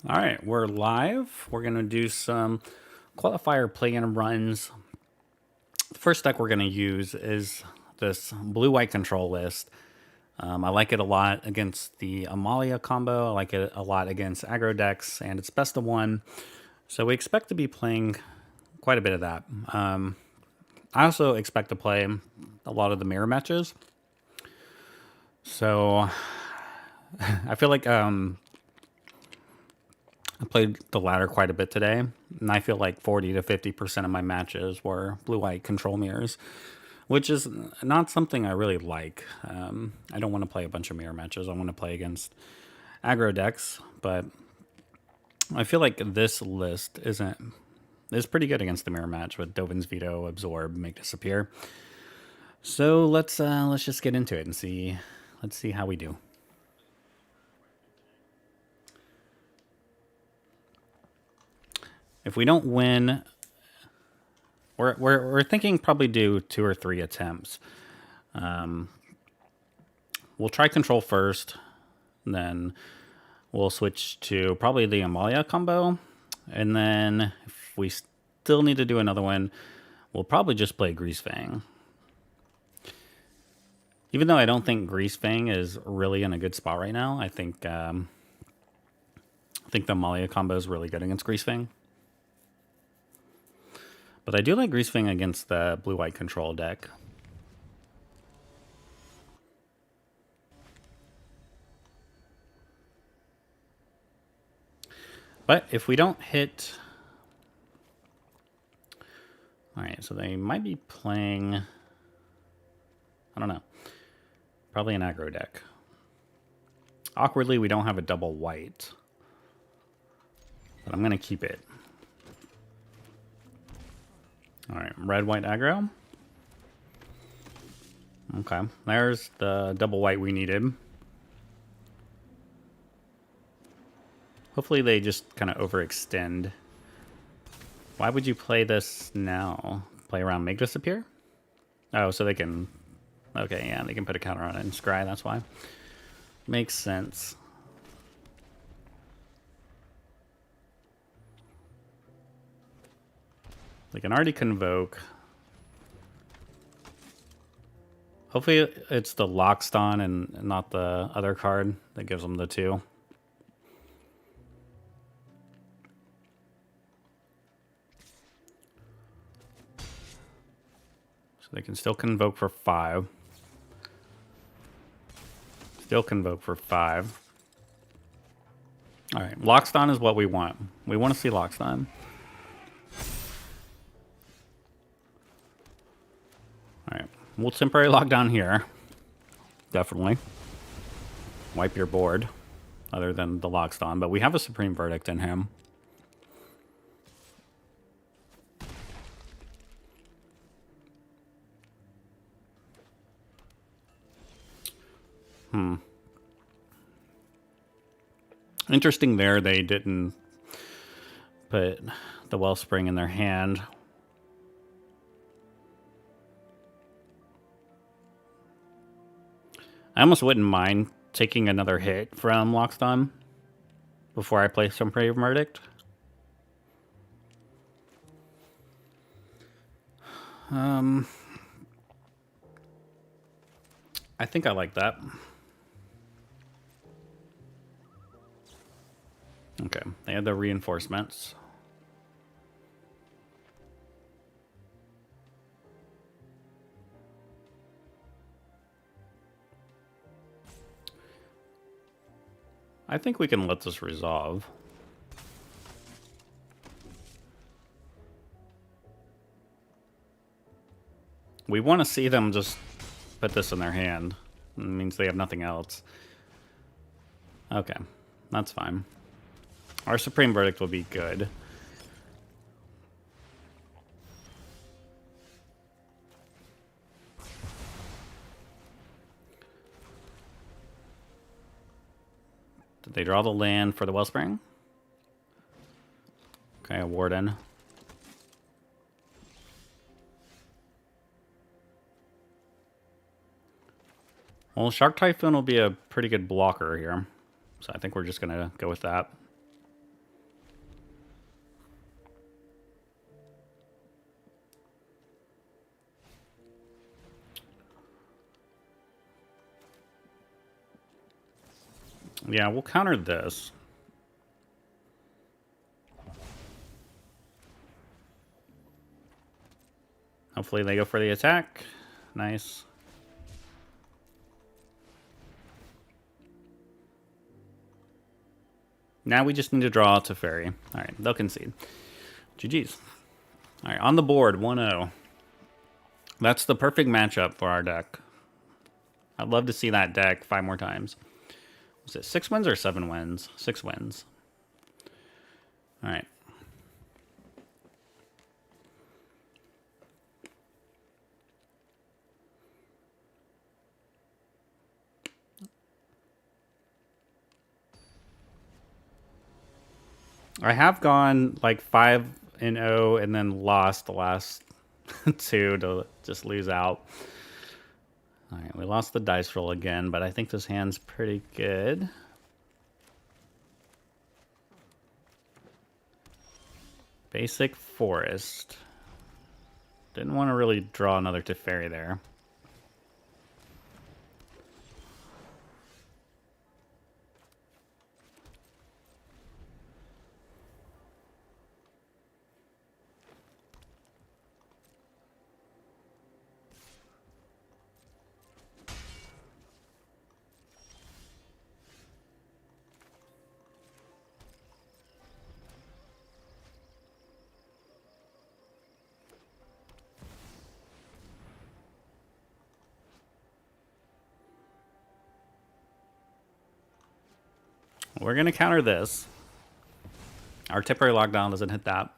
All right, we're live. We're going to do some qualifier play-in runs. The first deck we're going to use is this blue-white control list. I like it a lot against the Amalia combo. I like it a lot against aggro decks, and it's best of one. So we expect to be playing quite a bit of that. I also expect to play a lot of the mirror matches. So I feel like I played the ladder quite a bit today, and I feel like 40 to 50% of my matches were blue-white control mirrors, which is not something I really like. I don't want to play a bunch of mirror matches. I want to play against aggro decks, but I feel like this list is pretty good against the mirror match with Dovin's Veto, Absorb, Make Disappear. So let's just get into it and see. Let's see how we do. If we don't win, we're thinking probably do 2 or 3 attempts. We'll try control first, then we'll switch to probably the Amalia combo, and then if we still need to do another one, we'll probably just play Greasefang. Even though I don't think Greasefang is really in a good spot right now, I think the Amalia combo is really good against Greasefang. But I do like Greasefang against the blue-white control deck. But if we don't hit... Alright, so they might be playing... I don't know. Probably an aggro deck. Awkwardly, we don't have a double white. But I'm going to keep it. Alright, red-white aggro. Okay, there's the double white we needed. Hopefully they just kind of overextend. Why would you play this now? Play around Make Disappear? Oh, so they can... Okay, yeah, they can put a counter on it and scry, that's why. Makes sense. They can already convoke. Hopefully it's the Lockston and not the other card that gives them the 2. So they can still convoke for 5. Still convoke for 5. Alright, Lockston is what we want. We want to see Lockston. Alright, we'll temporary lock down here. Definitely. Wipe your board, other than the Lockston, but we have a Supreme Verdict in him. Interesting there, they didn't put the Wellspring in their hand. I almost wouldn't mind taking another hit from Lockston before I play Supreme Verdict. I think I like that. Okay, they have the reinforcements. I think we can let this resolve. We want to see them just put this in their hand. It means they have nothing else. Okay, that's fine. Our Supreme Verdict will be good. Did they draw the land for the Wellspring? Okay, a Warden. Well, Shark Typhoon will be a pretty good blocker here. So I think we're just going to go with that. Yeah, we'll counter this. Hopefully they go for the attack. Nice. Now we just need to draw to Fairy. Alright, they'll concede. GG's. Alright, on the board, 1-0. That's the perfect matchup for our deck. I'd love to see that deck 5 more times. Was it 6 wins or 7 wins? 6 wins. Alright. I have gone like 5-0 and then lost the last 2 to just lose out. Alright, we lost the dice roll again, but I think this hand's pretty good. Basic Forest. Didn't want to really draw another Teferi there. We're going to counter this. Our temporary lockdown doesn't hit that.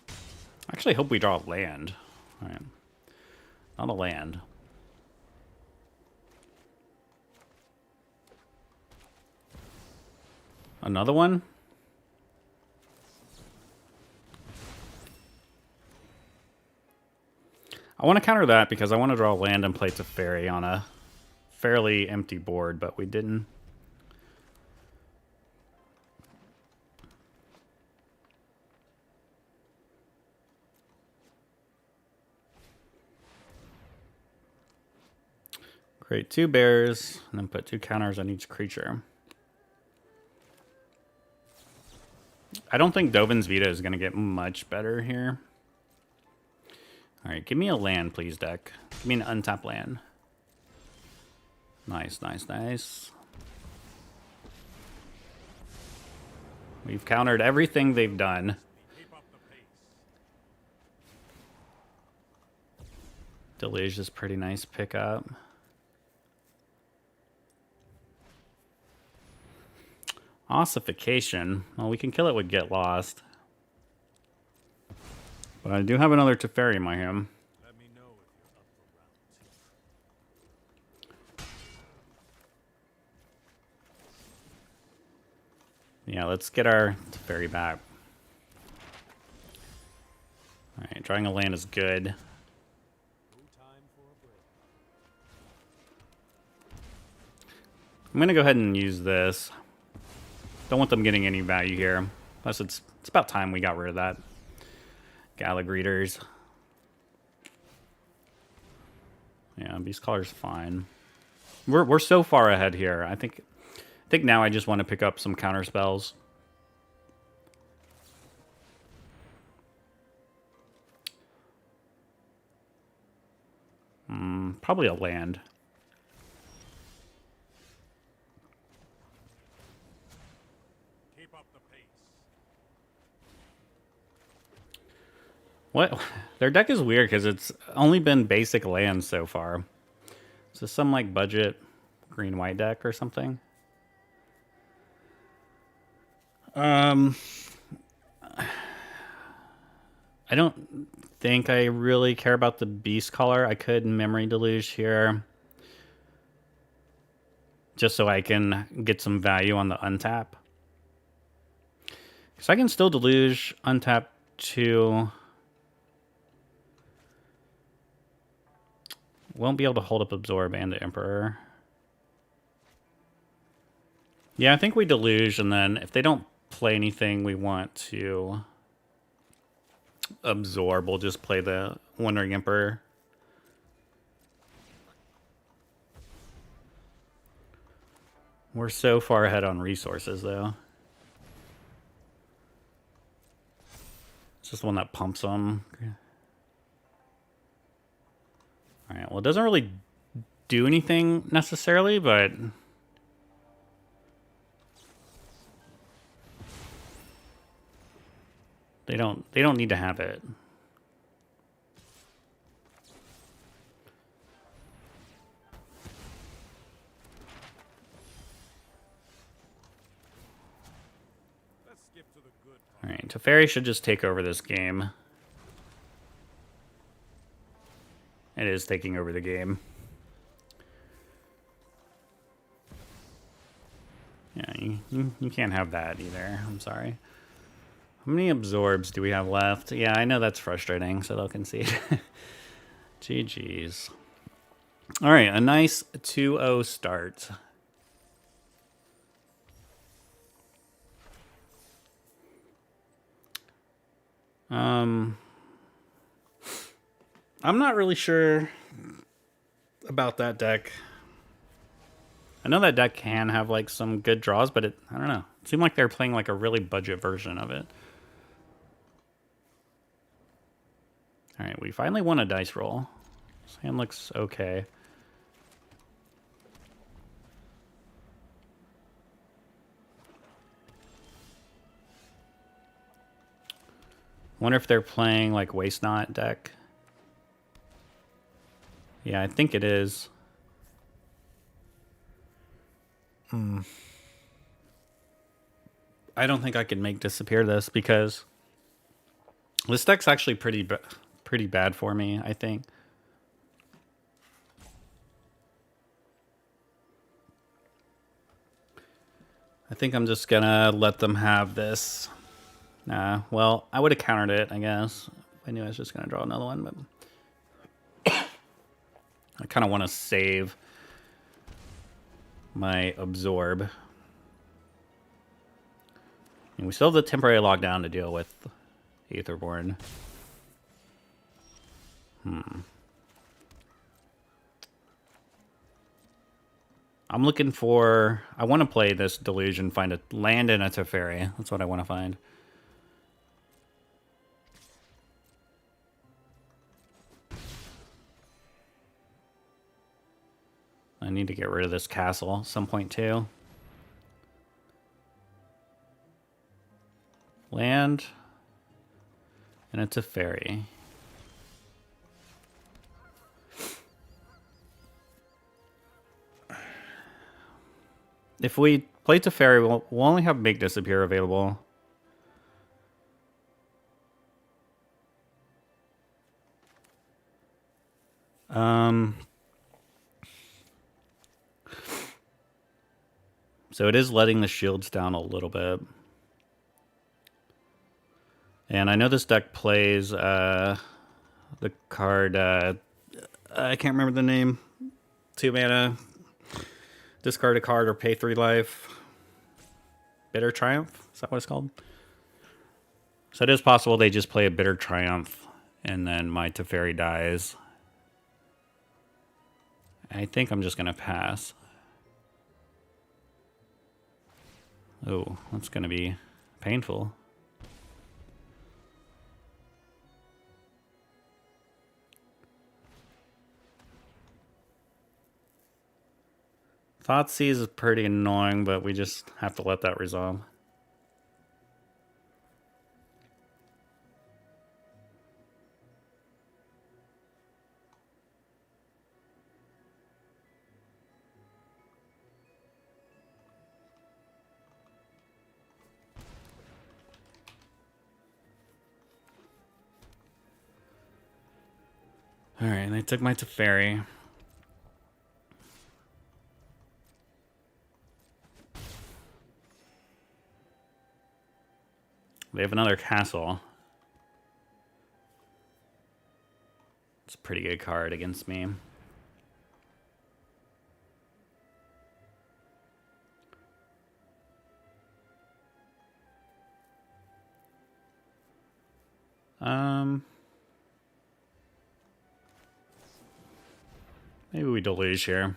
I actually hope we draw a land. All right. Not a land. Another one? I want to counter that because I want to draw a land and play Teferi on a fairly empty board, but we didn't. Create 2 bears and then put 2 counters on each creature. I don't think Dovin's Veto is going to get much better here. Alright, give me a land, please, deck. Give me an untapped land. Nice, nice, nice. We've countered everything they've done. Deluge is pretty nice pickup. Ossification. Well, we can kill it with Get Lost. But I do have another Teferi in my hand. Let me know if you're up for round 2. Yeah, let's get our Teferi back. Alright, drawing a land is good. I'm gonna go ahead and use this. Don't want them getting any value here. Plus it's about time we got rid of that. Gala Greeters. Yeah, Beast Caller's fine. We're so far ahead here. I think now I just want to pick up some counter spells. Probably a land. Keep up the pace. What? Their deck is weird because it's only been basic lands so far. Is this some like budget green-white deck or something? I don't think I really care about the Beast Caller. I could Memory Deluge here. Just so I can get some value on the untap. Because I can still Deluge, untap 2. Won't be able to hold up Absorb and the Emperor. Yeah, I think we Deluge, and then if they don't play anything we want to absorb, we'll just play the Wandering Emperor. We're so far ahead on resources, though. It's just the one that pumps them. Alright, well, it doesn't really do anything necessarily, but... They don't need to have it. Alright, Teferi should just take over this game. It is taking over the game. Yeah, you can't have that either. I'm sorry. How many absorbs do we have left? Yeah, I know that's frustrating, so they'll concede. GG's. Alright, a nice 2-0 start. I'm not really sure about that deck. I know that deck can have like some good draws, but I don't know. It seemed like they're playing like a really budget version of it. Alright, we finally won a dice roll. This hand looks okay. Wonder if they're playing like Waste Not deck. Yeah, I think it is. I don't think I can make disappear this because this deck's actually pretty bad for me, I think. I think I'm just gonna let them have this. Well, I would have countered it, I guess. I knew I was just gonna draw another one, but I kind of want to save my absorb. And we still have the temporary lockdown to deal with Aetherborn. I'm looking for... I want to play this Delusion, find a land and a Teferi. That's what I want to find. I need to get rid of this castle at some point too. Land. And it's a Teferi. If we play Teferi, we'll only have Make Disappear available. So it is letting the shields down a little bit. And I know this deck plays the card, I can't remember the name. 2 mana, discard a card or pay 3 life. Bitter Triumph? Is that what it's called? So it is possible they just play a Bitter Triumph and then my Teferi dies. I think I'm just going to pass. Oh, that's going to be painful. Thoughtseize is pretty annoying, but we just have to let that resolve. Alright, and I took my Teferi. They have another castle. It's a pretty good card against me. Maybe we deluge here.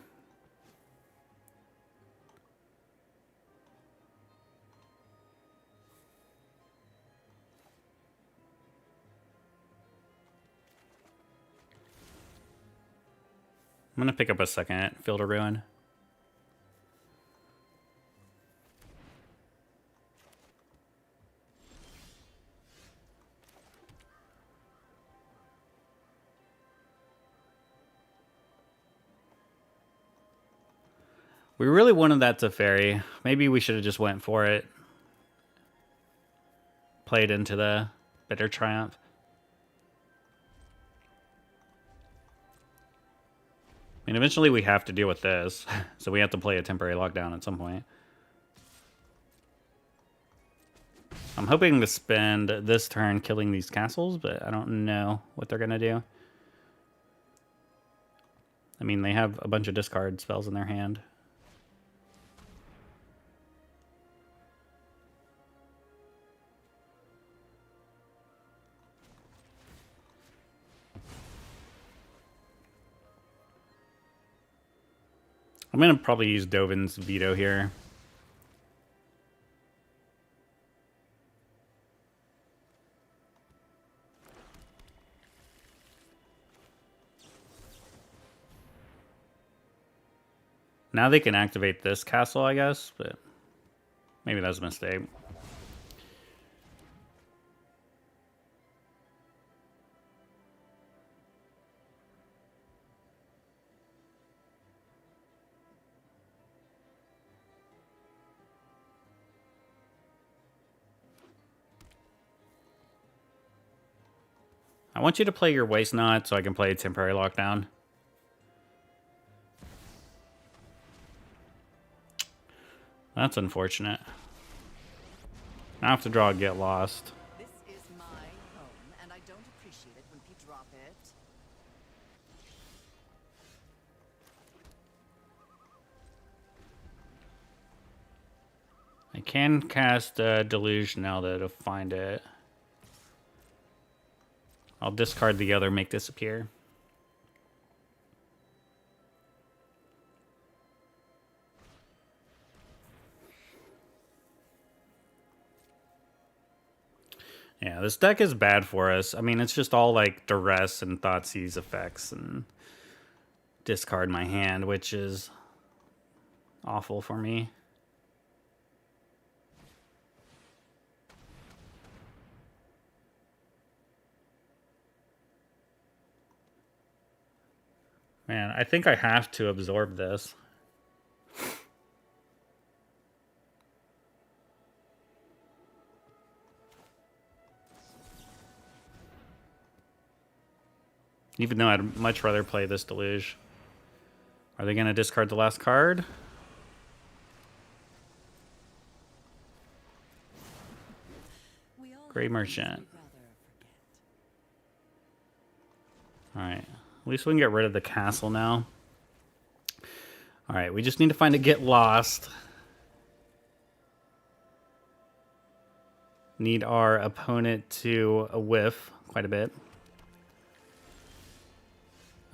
I'm gonna pick up a second Field of Ruin. We really wanted that to fairy. Maybe we should have just went for it. Played into the Bitter Triumph. I mean, eventually we have to deal with this, so we have to play a temporary lockdown at some point. I'm hoping to spend this turn killing these castles, but I don't know what they're going to do. I mean, they have a bunch of discard spells in their hand. I'm going to probably use Dovin's Veto here. Now they can activate this castle, I guess, but maybe that's a mistake. I want you to play your Waste Not so I can play a temporary lockdown. That's unfortunate. I have to draw a Get Lost. This is my home, and I don't appreciate it when people drop it. I can cast Deluge now to find it. I'll discard the other, make disappear. Yeah, this deck is bad for us. I mean, it's just all like Duress and Thoughtseize effects and discard my hand, which is awful for me. Man, I think I have to absorb this. Even though I'd much rather play this Deluge. Are they going to discard the last card? Grey Merchant. Alright. At least we can get rid of the castle now. Alright, we just need to find a Get Lost. Need our opponent to whiff quite a bit.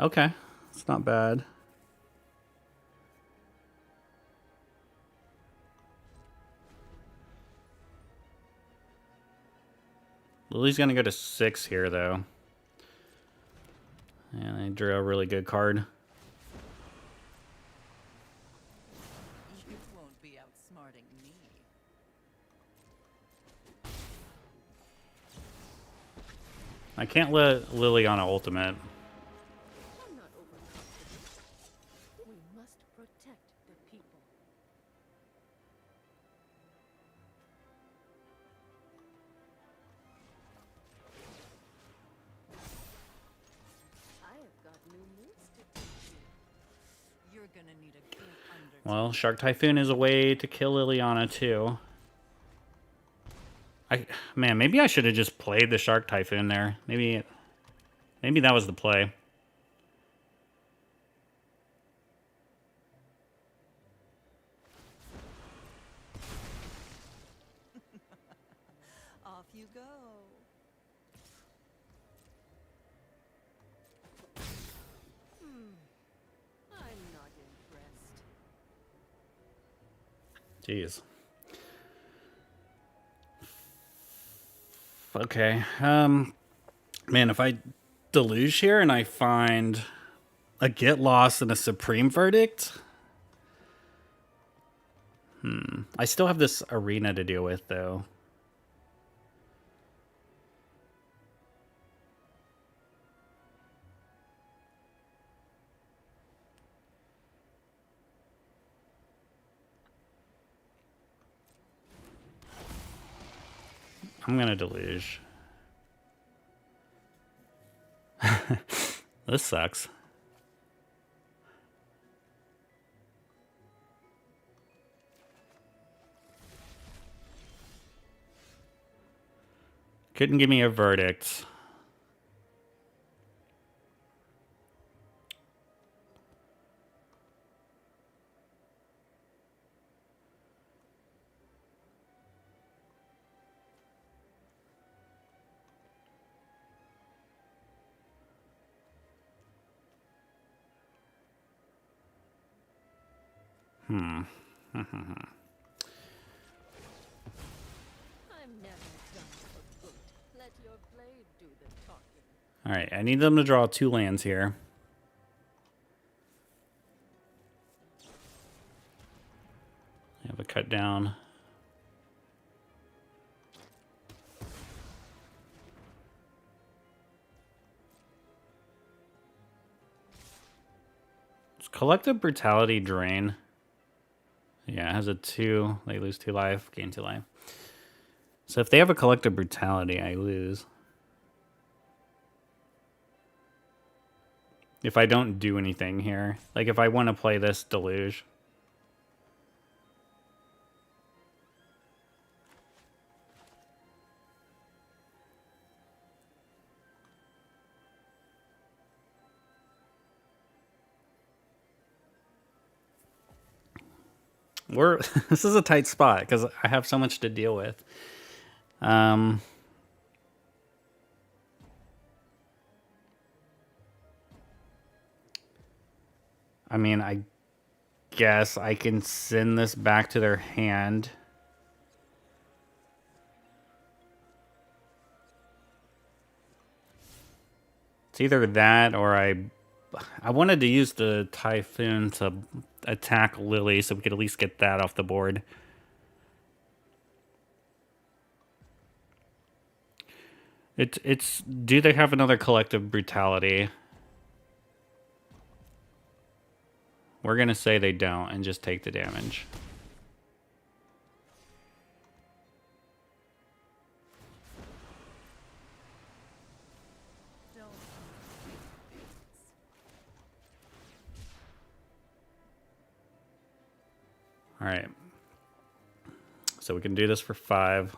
Okay, it's not bad. Lily's gonna go to 6 here, though. And I drew a really good card. You won't be outsmarting me. I can't let Lily on an ultimate. I'm not overconfident. We must protect the people. I have got new moves to teach you. You're gonna need a good undertaker. Well, Shark Typhoon is a way to kill Liliana, too. Man, maybe I should have just played the Shark Typhoon there. Maybe that was the play. Off you go. I'm not impressed. Jeez. Okay. Man, if I deluge here and I find A get lost and a supreme verdict? I still have this arena to deal with, though. I'm gonna deluge. This sucks. Couldn't give me a verdict. I'm never done for good. Let your blade do the talking. Alright, I need them to draw 2 lands here. I have a cut down. Does Collective Brutality drain? Yeah, it has a 2. They lose 2 life, gain 2 life. So if they have a Collective Brutality, I lose. If I don't do anything here. Like if I want to play this deluge. This is a tight spot because I have so much to deal with. I mean, I guess I can send this back to their hand. It's either that or I wanted to use the Typhoon to attack Lily so we could at least get that off the board. It's do they have another Collective Brutality? We're going to say they don't and just take the damage. All right. So we can do this for 5.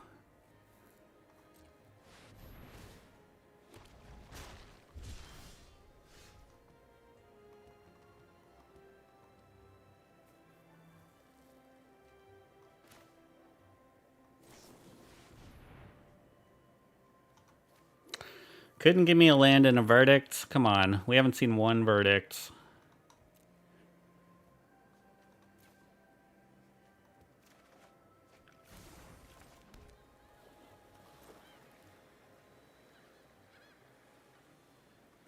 Couldn't give me a land and a verdict. Come on. We haven't seen one verdict.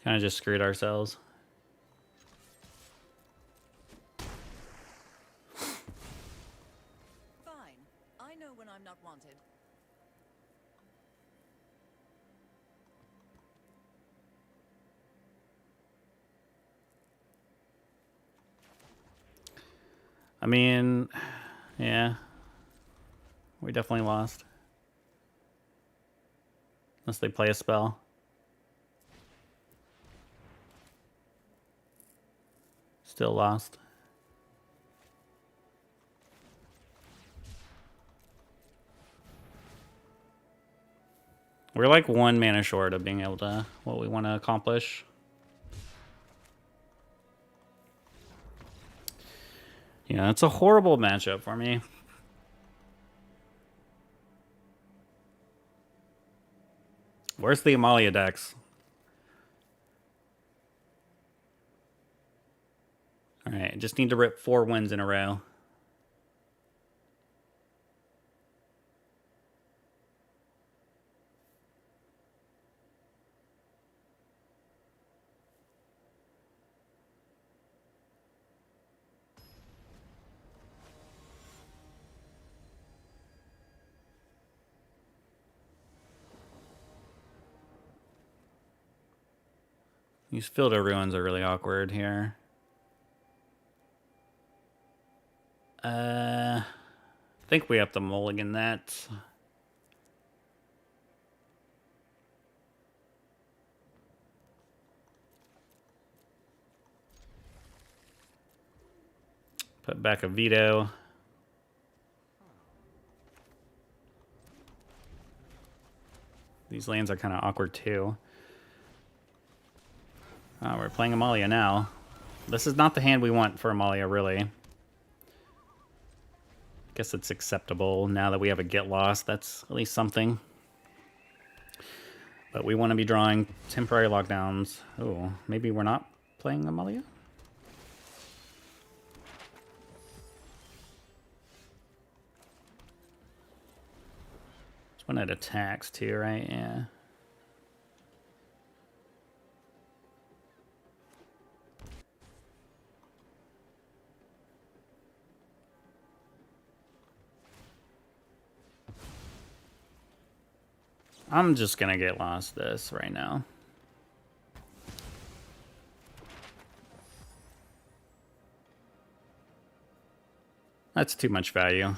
Kind of just screwed ourselves. Fine. I know when I'm not wanted. I mean, yeah. We definitely lost. Unless they play a spell. Still lost. We're like 1 mana short of being able to what we want to accomplish. Yeah, it's a horrible matchup for me. Where's the Amalia decks? Alright, just need to rip 4 wins in a row. These filter ruins are really awkward here. I think we have to mulligan that. Put back a veto. These lands are kind of awkward too. Oh, we're playing Amalia now. This is not the hand we want for Amalia, really. Guess it's acceptable now that we have a get lost. That's at least something. But we want to be drawing temporary lockdowns. Oh, maybe we're not playing Amalia? It's when it attacks too, right? Yeah. I'm just gonna get lost this right now. That's too much value.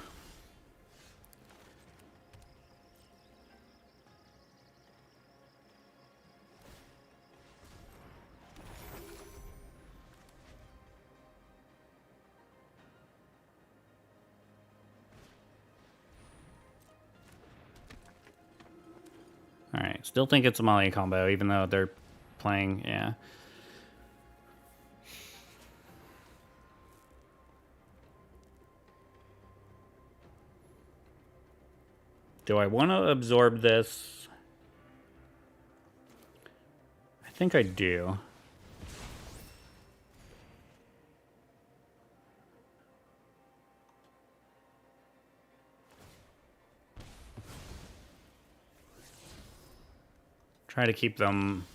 Alright, still think it's a Amalia combo, even though they're playing, yeah. Do I want to absorb this? I think I do. Try to keep them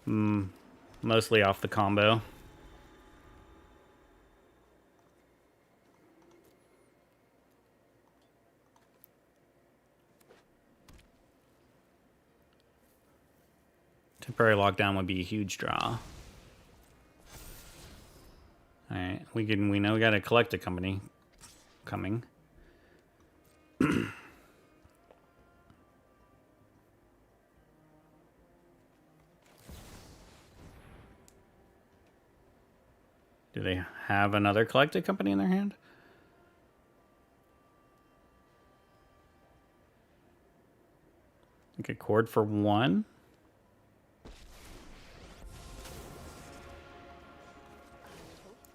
mostly off the combo. Temporary lockdown would be a huge draw. Alright, we know we got a collector company coming. Do they have another collected company in their hand? Like a chord for one?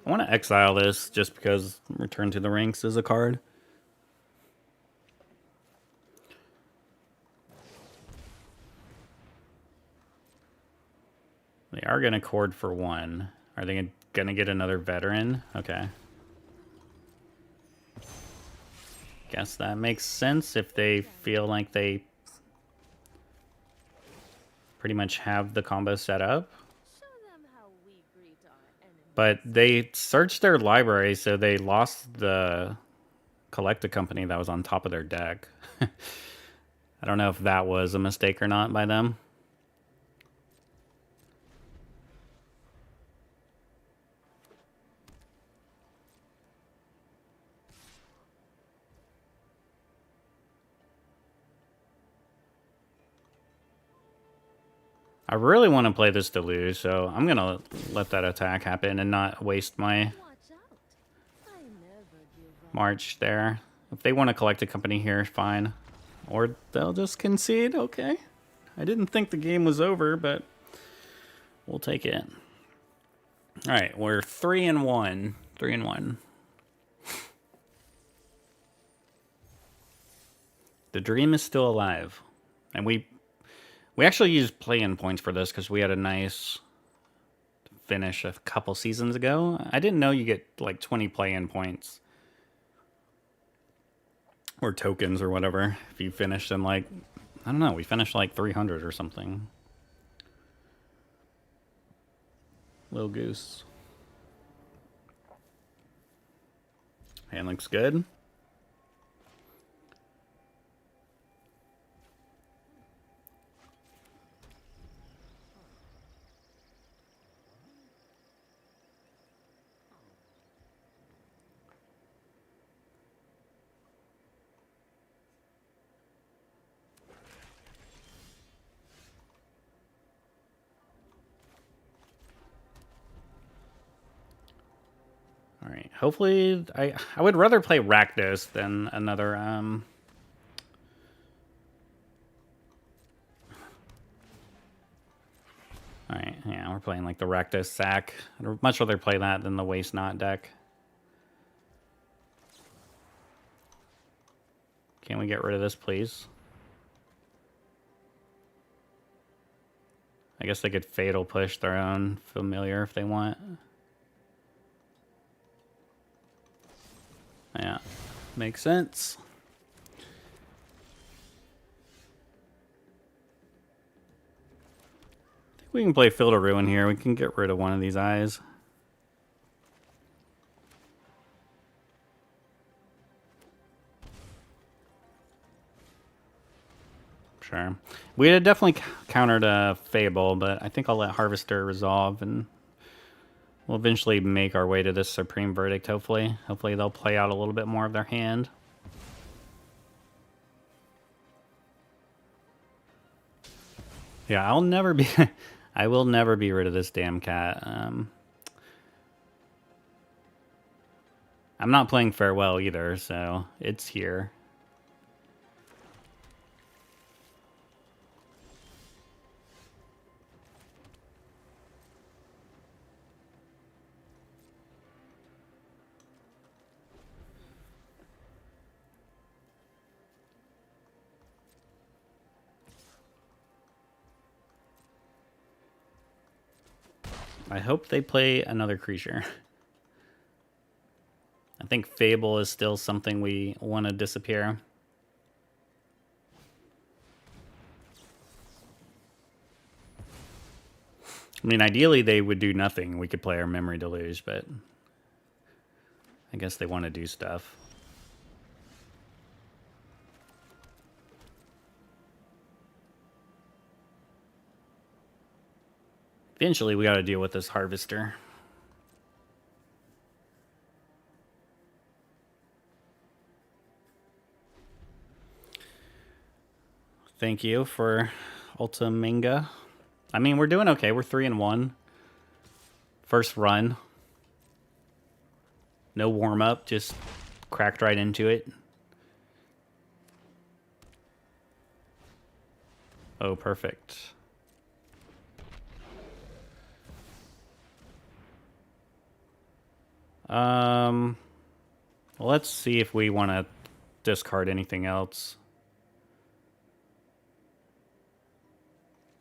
I want to exile this just because Return to the Ranks is a card. They are going to chord for one. Are they going to get another veteran? Okay. Guess that makes sense if they feel like they pretty much have the combo set up. Show them how we greet our enemies. But they searched their library, so they lost the collected company that was on top of their deck. I don't know if that was a mistake or not by them. I really want to play this to lose, so I'm going to let that attack happen and not waste my Watch out. I never give up. march there. If they want to collect a company here, fine. Or they'll just concede, okay. I didn't think the game was over, but we'll take it. Alright, we're 3-1. 3-1. The dream is still alive. And we actually used play-in points for this because we had a nice finish a couple seasons ago. I didn't know you get like 20 play-in points. Or tokens or whatever. If you finished in like, I don't know, we finished like 300 or something. Little goose. Hand looks good. Hopefully, I would rather play Rakdos than another Alright, yeah, we're playing like the Rakdos sack. I'd much rather play that than the Waste Not deck. Can we get rid of this, please? I guess they could Fatal Push their own Familiar if they want. Yeah, makes sense. I think we can play Field of Ruin here. We can get rid of one of these eyes. Sure. We had definitely countered a Fable, but I think I'll let Harvester resolve, and we'll eventually make our way to this Supreme Verdict, hopefully. Hopefully they'll play out a little bit more of their hand. Yeah, I'll never be... I will never be rid of this damn cat. I'm not playing Farewell either, so it's here. I hope they play another creature. I think Fable is still something we want to disappear. I mean, ideally they would do nothing. We could play our Memory Deluge, but I guess they want to do stuff. Eventually we got to deal with this Harvester. Thank you for Ultiminga. I mean, we're doing okay. We're 3-1. First run. No warm-up, just cracked right into it. Oh, perfect. Let's see if we want to discard anything else.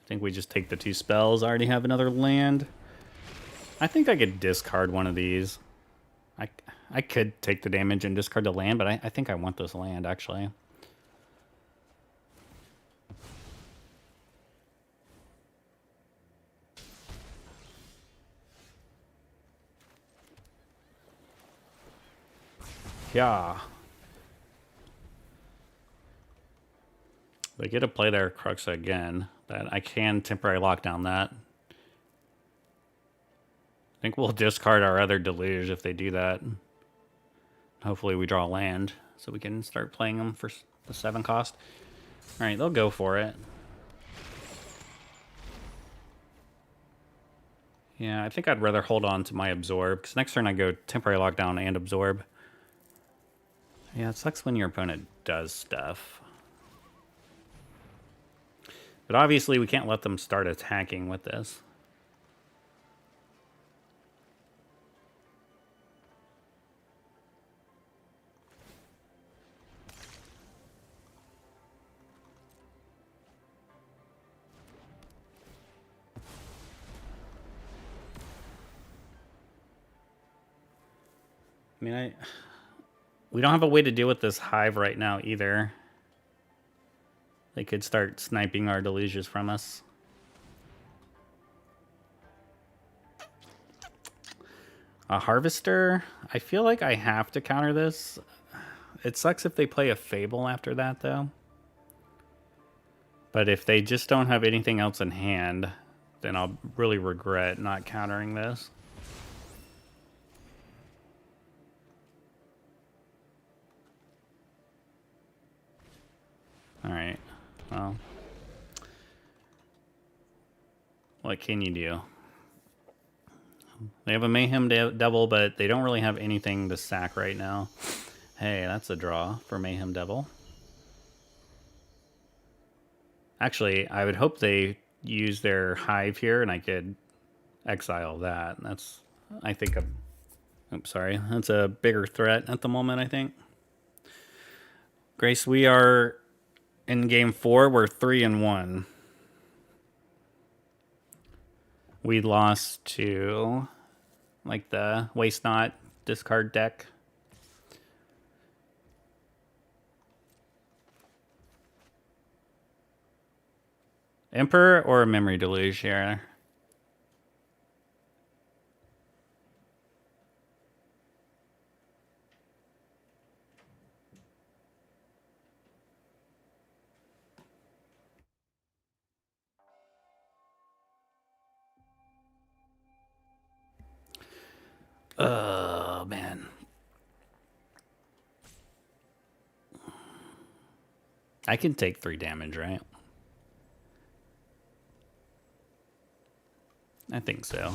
I think we just take the 2 spells. I already have another land. I think I could discard one of these. I could take the damage and discard the land, but I think I want this land, actually. Yeah. They get to play their Crux again. That I can temporary lock down that. I think we'll discard our other Deluge if they do that. Hopefully we draw land so we can start playing them for the 7 cost. Alright, they'll go for it. Yeah, I think I'd rather hold on to my Absorb, because next turn I go temporary lockdown and Absorb. Yeah, it sucks when your opponent does stuff. But obviously we can't let them start attacking with this. I mean, we don't have a way to deal with this Hive right now either. They could start sniping our Deluges from us. A Harvester? I feel like I have to counter this. It sucks if they play a Fable after that, though. But if they just don't have anything else in hand, then I'll really regret not countering this. Alright, well. What can you do? They have a Mayhem Devil, but they don't really have anything to sack right now. Hey, that's a draw for Mayhem Devil. Actually, I would hope they use their Hive here and I could exile that. That's, I think, oops, sorry. That's a bigger threat at the moment, I think. Grace, we are in game 4. We're 3-1. We lost to, like, the Waste Not discard deck. Emperor or Memory Deluge here? Oh, man. I can take 3 damage, right? I think so.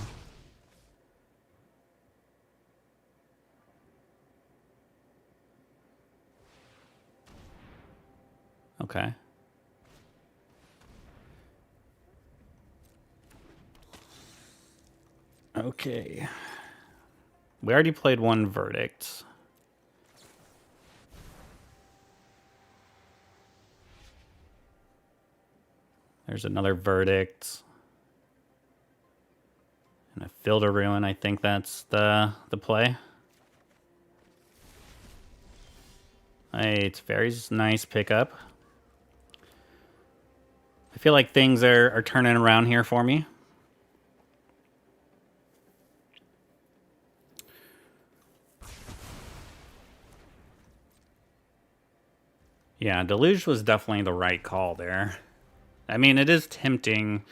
Okay. Okay. We already played 1 Verdict. There's another Verdict. And a Field of Ruin. I think that's the play. Hey, it's very nice pickup. I feel like things are turning around here for me. Yeah, Deluge was definitely the right call there. I mean, it is tempting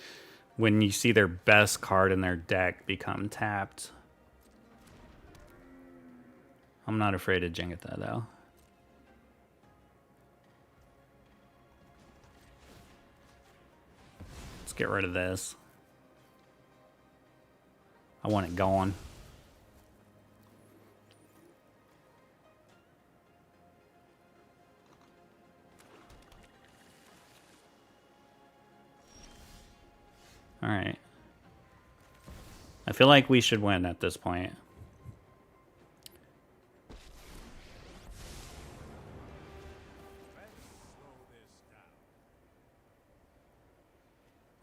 when you see their best card in their deck become tapped. I'm not afraid of Jengatha, though. Let's get rid of this. I want it gone. All right. I feel like we should win at this point.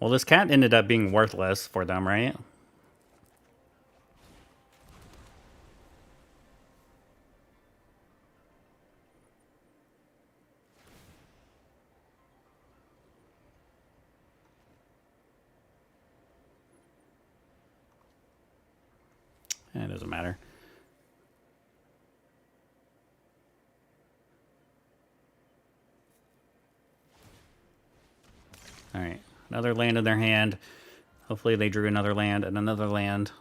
Well, this cat ended up being worthless for them, right? It doesn't matter. All right. Another land in their hand. Hopefully they drew another land and another land.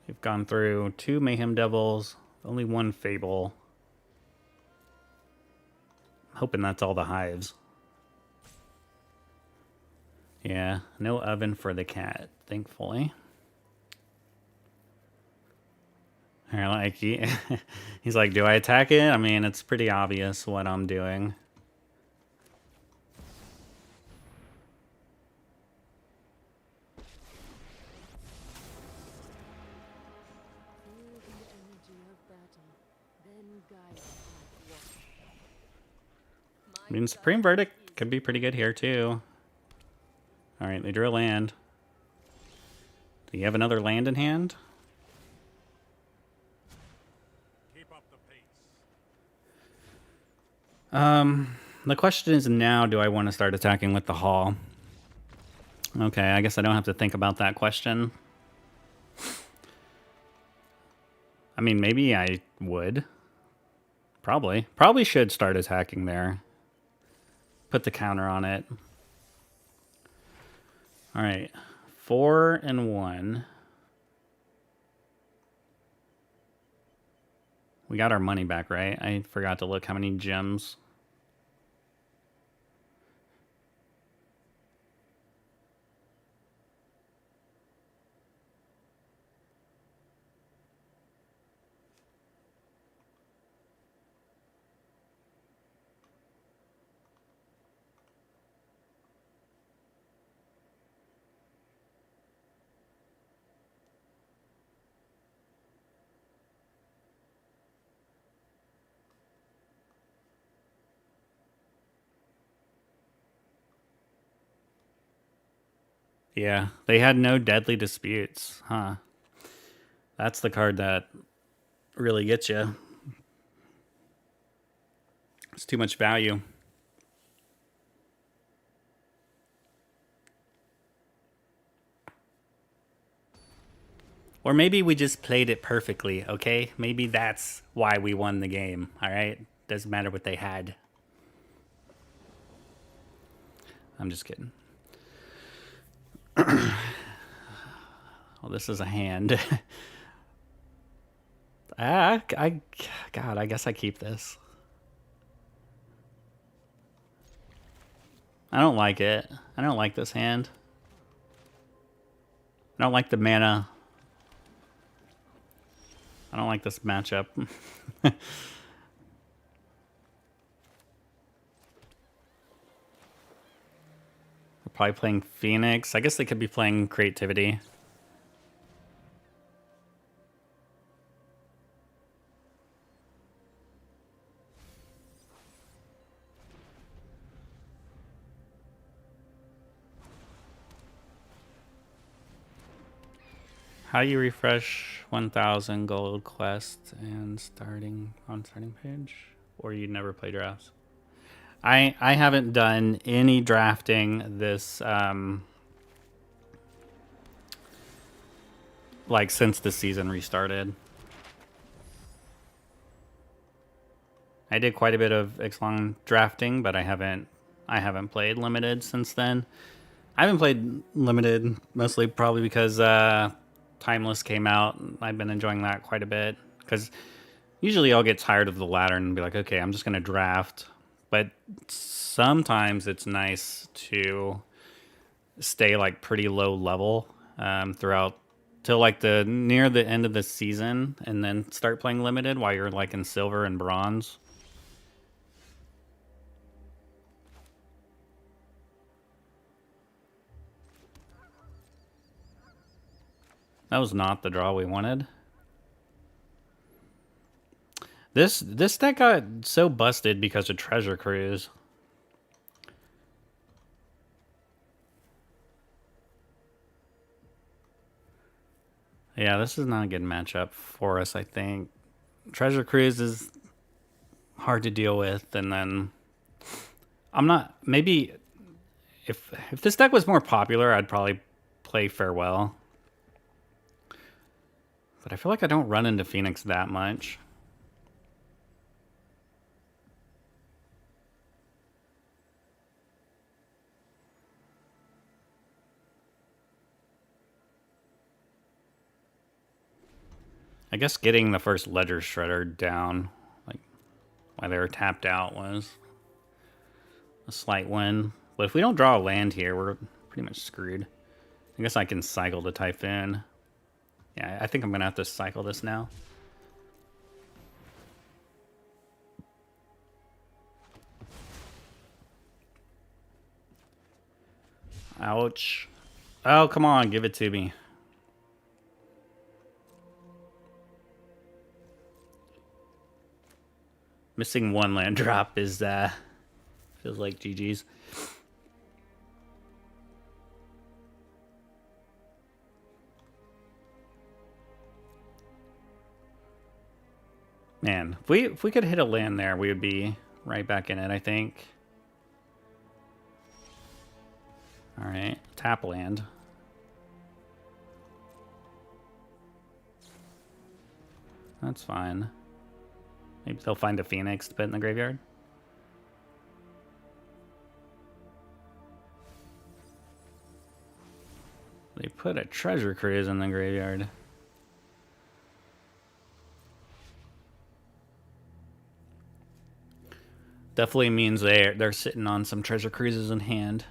We've gone through 2 Mayhem Devils, only 1 Fable. I'm hoping that's all the Hives. Yeah, no oven for the cat, thankfully. Like he's like, do I attack it? I mean, it's pretty obvious what I'm doing. I mean, Supreme Verdict could be pretty good here, too. Alright, they drew a land. Do you have another land in hand? Keep up the pace. The question is now, do I want to start attacking with the Hall? Okay, I guess I don't have to think about that question. I mean, maybe I would. Probably. Probably should start attacking there. Put the counter on it. All right. 4-1. We got our money back, right? I forgot to look how many gems. Yeah, they had no deadly disputes, huh? That's the card that really gets you. It's too much value. Or maybe we just played it perfectly, okay? Maybe that's why we won the game, all right? Doesn't matter what they had. I'm just kidding. Well, this is a hand. God, I guess I keep this. I don't like it. I don't like this hand. I don't like the mana. I don't like this matchup. We're probably playing Phoenix. I guess they could be playing Creativity. How do you refresh 1,000 gold quest and starting page? Or you never play drafts? I haven't done any drafting this like since the season restarted. I did quite a bit of Ixalan drafting, but I haven't played limited since then. I haven't played limited mostly probably because Timeless came out. I've been enjoying that quite a bit because usually I'll get tired of the ladder and be like, okay, I'm just gonna draft. But sometimes it's nice to stay like pretty low level throughout till like the near the end of the season, and then start playing limited while you're like in silver and bronze. That was not the draw we wanted. This deck got so busted because of Treasure Cruise. Yeah, this is not a good matchup for us, I think. Treasure Cruise is hard to deal with, and then I'm not, maybe if this deck was more popular, I'd probably play Farewell. But I feel like I don't run into Phoenix that much. I guess getting the first Ledger Shredder down, like while they were tapped out, was a slight win. But if we don't draw a land here, we're pretty much screwed. I guess I can cycle the Typhoon. Yeah, I think I'm going to have to cycle this now. Ouch. Oh, come on, give it to me. Missing one land drop is, feels like GG's. Man, if we could hit a land there, we would be right back in it, I think. Alright, tap land. That's fine. Maybe they'll find a Phoenix to put in the graveyard. They put a Treasure Cruise in the graveyard. Definitely means they're sitting on some treasure cruises in hand.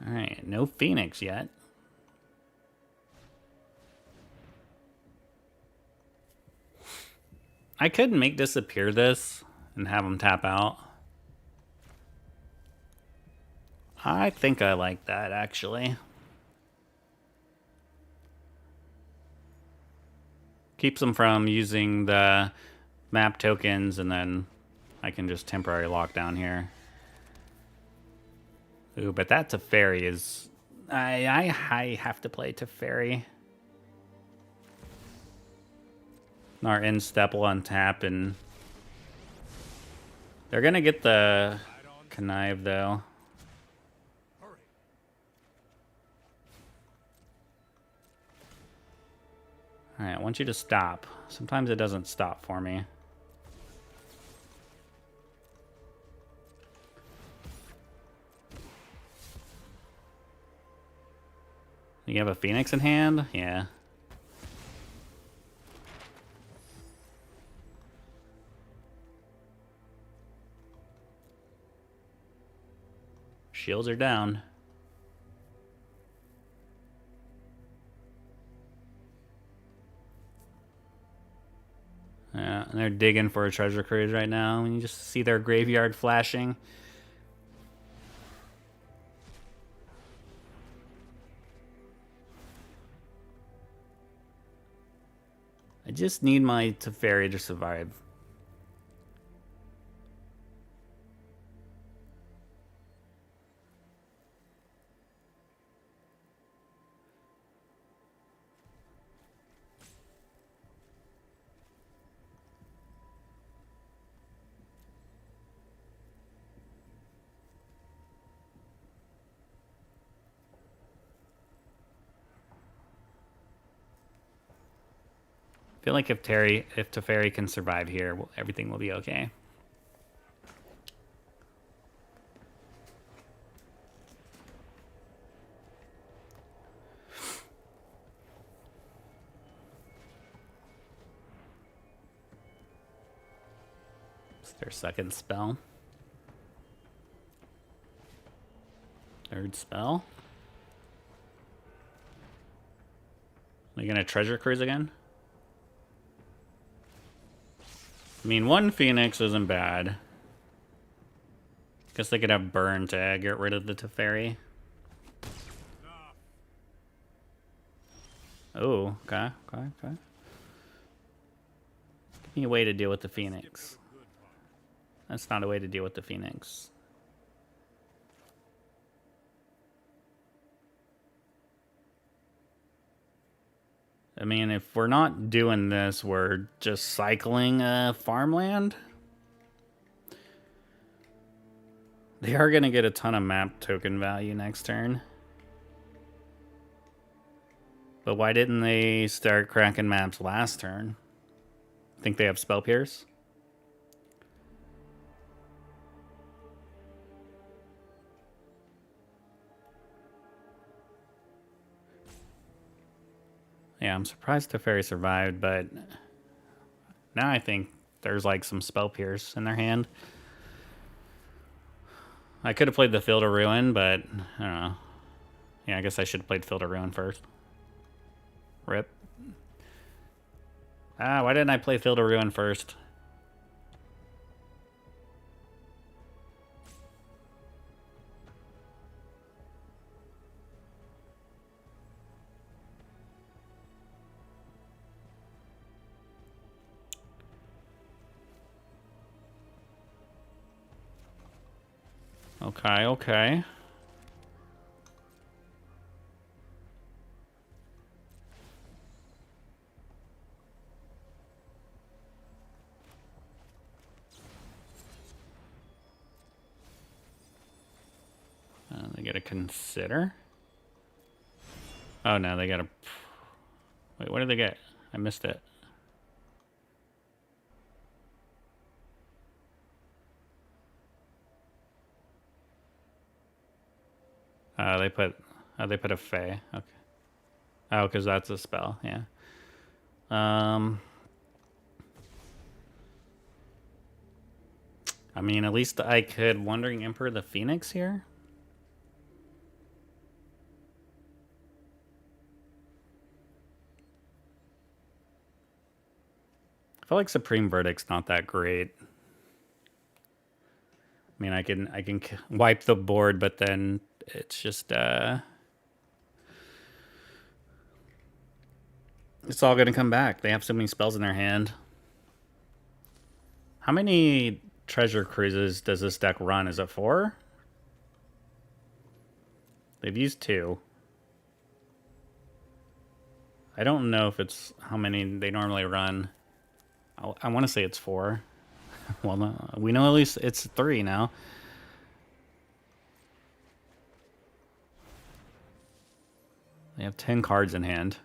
Alright, no Phoenix yet. I could make disappear this and have him tap out. I think I like that, actually. Keeps them from using the map tokens, and then I can just temporary lock down here. Ooh, but that Teferi is... I have to play Teferi. Our end step will untap, and... They're gonna get the connive, though. Hurry. Alright, I want you to stop. Sometimes it doesn't stop for me. You have a Phoenix in hand? Yeah. Shields are down. Yeah, and they're digging for a treasure cruise right now. And you just see their graveyard flashing. I just need my Teferi to survive. I feel like if Teferi can survive here, everything will be okay. It's their second spell. Third spell. Are you gonna treasure cruise again? I mean, one Phoenix isn't bad. Guess they could have burn to get rid of the Teferi. Oh, okay. Give me a way to deal with the Phoenix. That's not a way to deal with the Phoenix. I mean, if we're not doing this, we're just cycling farmland. They are going to get a ton of map token value next turn. But why didn't they start cracking maps last turn? Think they have Spell Pierce? Yeah, I'm surprised Teferi survived, but now I think there's like some Spell Pierce in their hand. I could have played the Field of Ruin, but I don't know. Yeah, I guess I should have played Field of Ruin first. Rip. Ah, why didn't I play Field of Ruin first? Okay. They gotta consider. Oh no, they gotta... Wait, what did they get? I missed it. They put a Fae. Okay. Oh, because that's a spell. Yeah. I mean, at least I could Wandering Emperor the Phoenix here. I feel like Supreme Verdict's not that great. I mean, I can wipe the board, but then it's just it's all gonna come back. They have so many spells in their hand. How many treasure cruises does this deck run? Is it 4? They've used 2. I don't know if it's how many they normally run. I want to say it's 4. Well, no, we know at least it's 3 now. They have 10 cards in hand.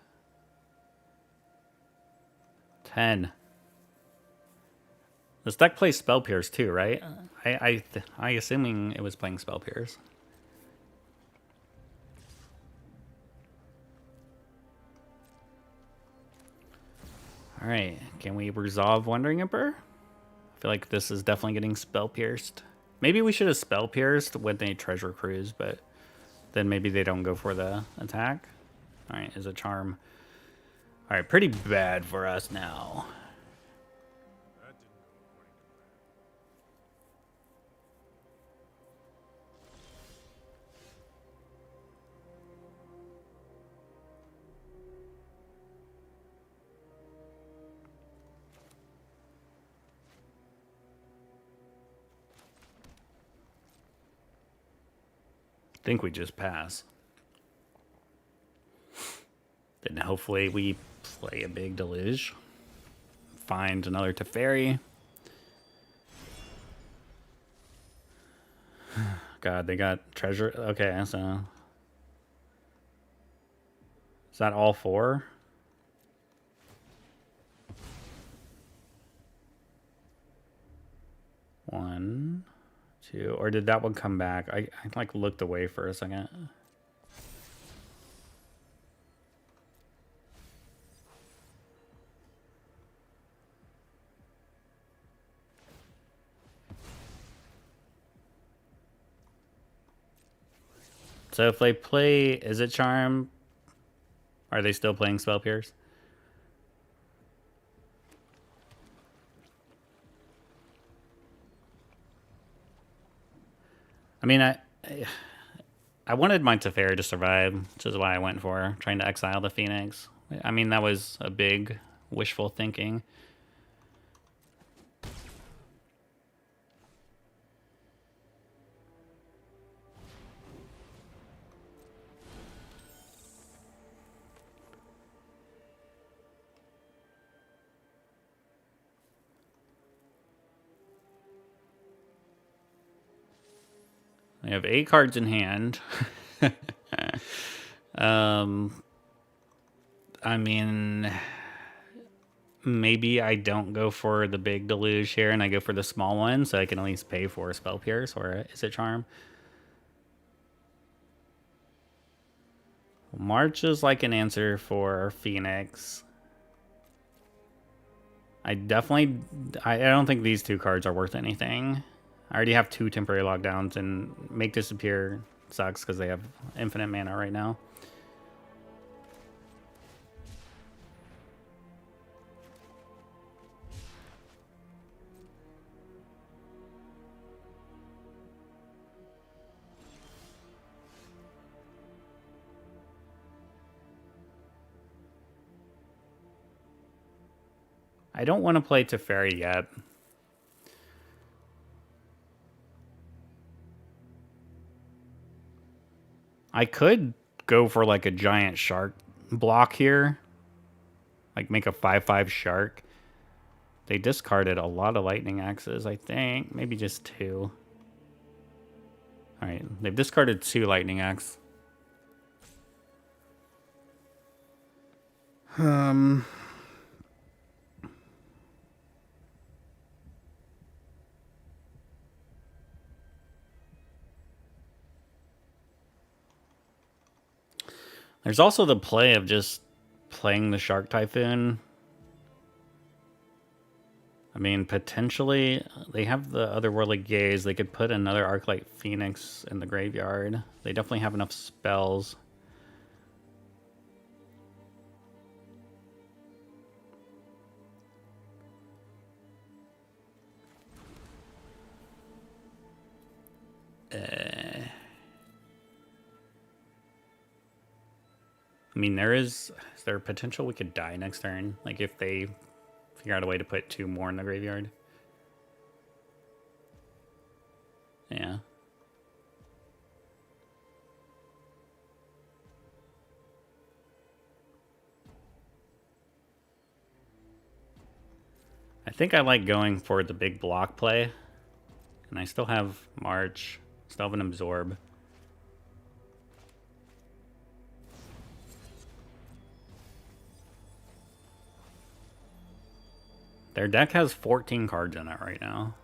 10. This deck plays Spell Pierce too, right? I assuming it was playing Spell Pierce. All right, can we resolve Wandering Emperor? I feel like this is definitely getting Spell Pierced. Maybe we should have Spell Pierced with a Treasure Cruise, but then maybe they don't go for the attack. All right, is a charm. All right, pretty bad for us now. That didn't go according to plan. I think we just pass. Then hopefully we play a big deluge. Find another Teferi. God, they got treasure. Okay, so is that all 4? One, 2, or did that one come back? I like looked away for a second. So if they play Izzet Charm, are they still playing Spell Pierce? I mean, I wanted my Teferi to survive, which is why I went for trying to exile the Phoenix. I mean, that was a big wishful thinking. They have 8 cards in hand. I mean, maybe I don't go for the big deluge here and I go for the small one so I can at least pay for a Spell Pierce or Izzet Charm. March is like an answer for Phoenix. I don't think these 2 cards are worth anything. I already have 2 temporary lockdowns, and Make Disappear sucks because they have infinite mana right now. I don't want to play Teferi yet. I could go for like a giant shark block here. Like make a 5/5 shark. They discarded a lot of lightning axes, I think. Maybe just 2. Alright, they've discarded 2 lightning axe. There's also the play of just playing the Shark Typhoon. I mean, potentially, they have the Otherworldly Gaze. They could put another Arclight Phoenix in the graveyard. They definitely have enough spells. I mean, is there potential we could die next turn? Like, if they figure out a way to put 2 more in the graveyard? Yeah. I think I like going for the big block play. And I still have March, still have an Absorb. Their deck has 14 cards in it right now.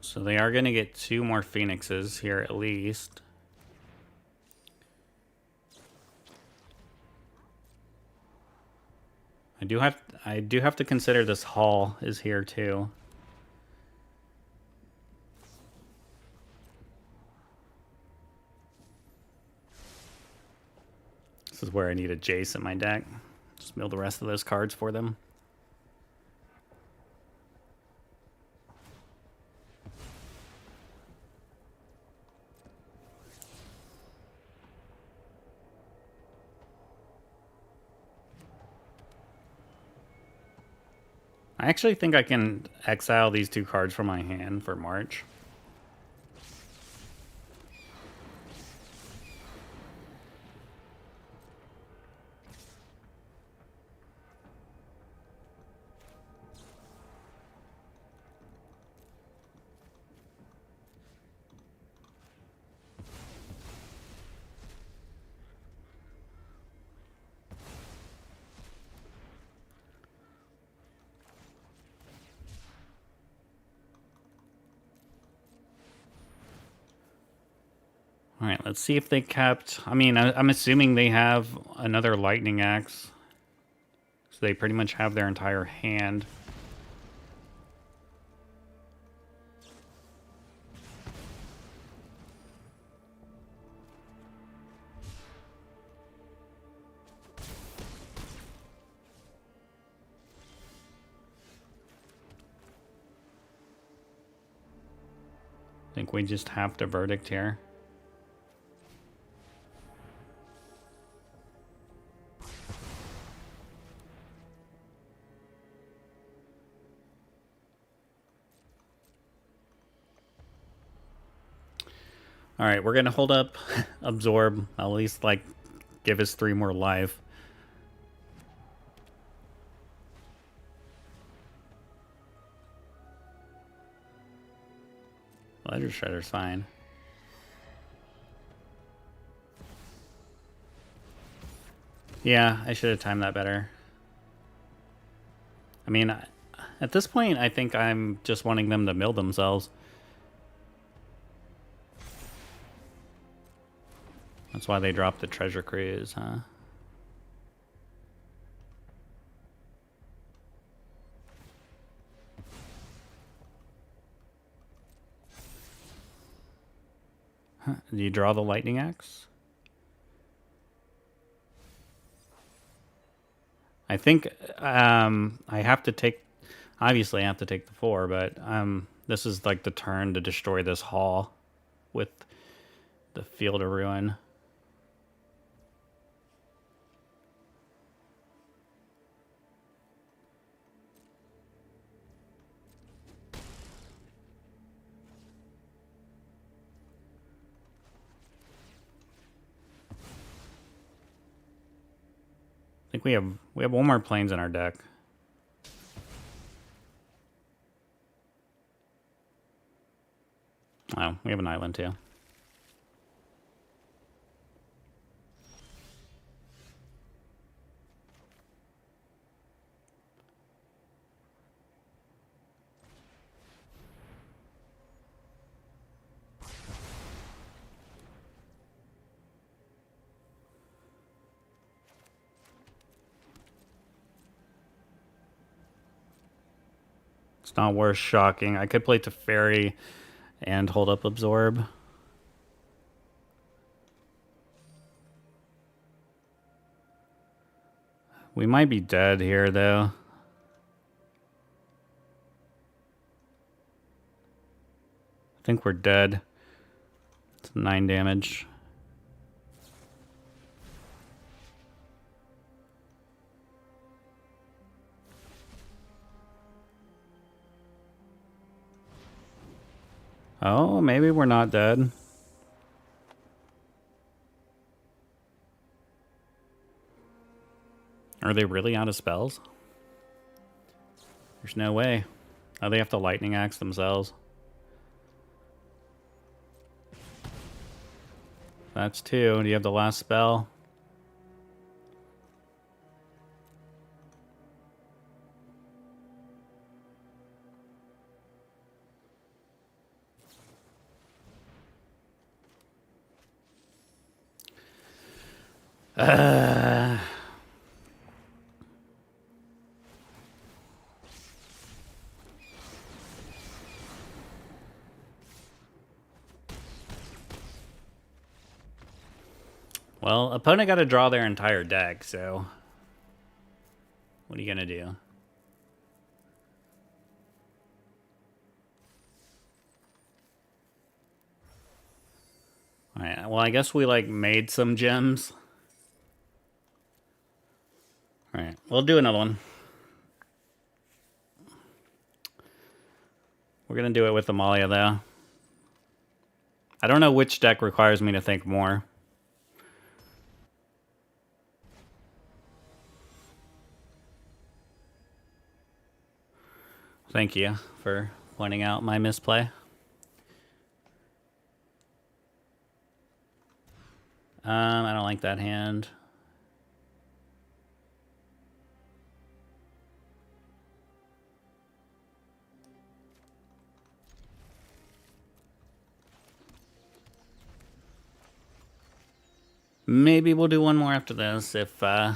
So they are going to get 2 more Phoenixes here at least. I do have to consider this Hall is here too. This is where I need a Jace in my deck. Just mill the rest of those cards for them. I actually think I can exile these 2 cards from my hand for March. All right, let's see if they kept... I mean, I'm assuming they have another Lightning Axe. So they pretty much have their entire hand. I think we just have to Verdict here. All right, we're gonna hold up, Absorb, at least like give us 3 more life. Ledger Shredder's fine. Yeah, I should have timed that better. I mean, at this point, I think I'm just wanting them to mill themselves. That's why they dropped the Treasure Cruise, huh? Do you draw the Lightning Axe? I think I have to take... Obviously, I have to take the 4, but this is like the turn to destroy this Hall with the Field of Ruin. I think we have 1 more Plains in our deck. Oh, we have an island too. It's not worth shocking. I could play Teferi and hold up Absorb. We might be dead here, though. I think we're dead. It's 9 damage. Oh, maybe we're not dead. Are they really out of spells? There's no way. Oh, they have to lightning axe themselves. That's 2. Do you have the last spell? Well, opponent got to draw their entire deck, so what are you gonna do? Alright, well, I guess we, like, made some gems. Alright, we'll do another one. We're gonna do it with Amalia, though. I don't know which deck requires me to think more. Thank you for pointing out my misplay. I don't like that hand. Maybe we'll do one more after this if, yeah,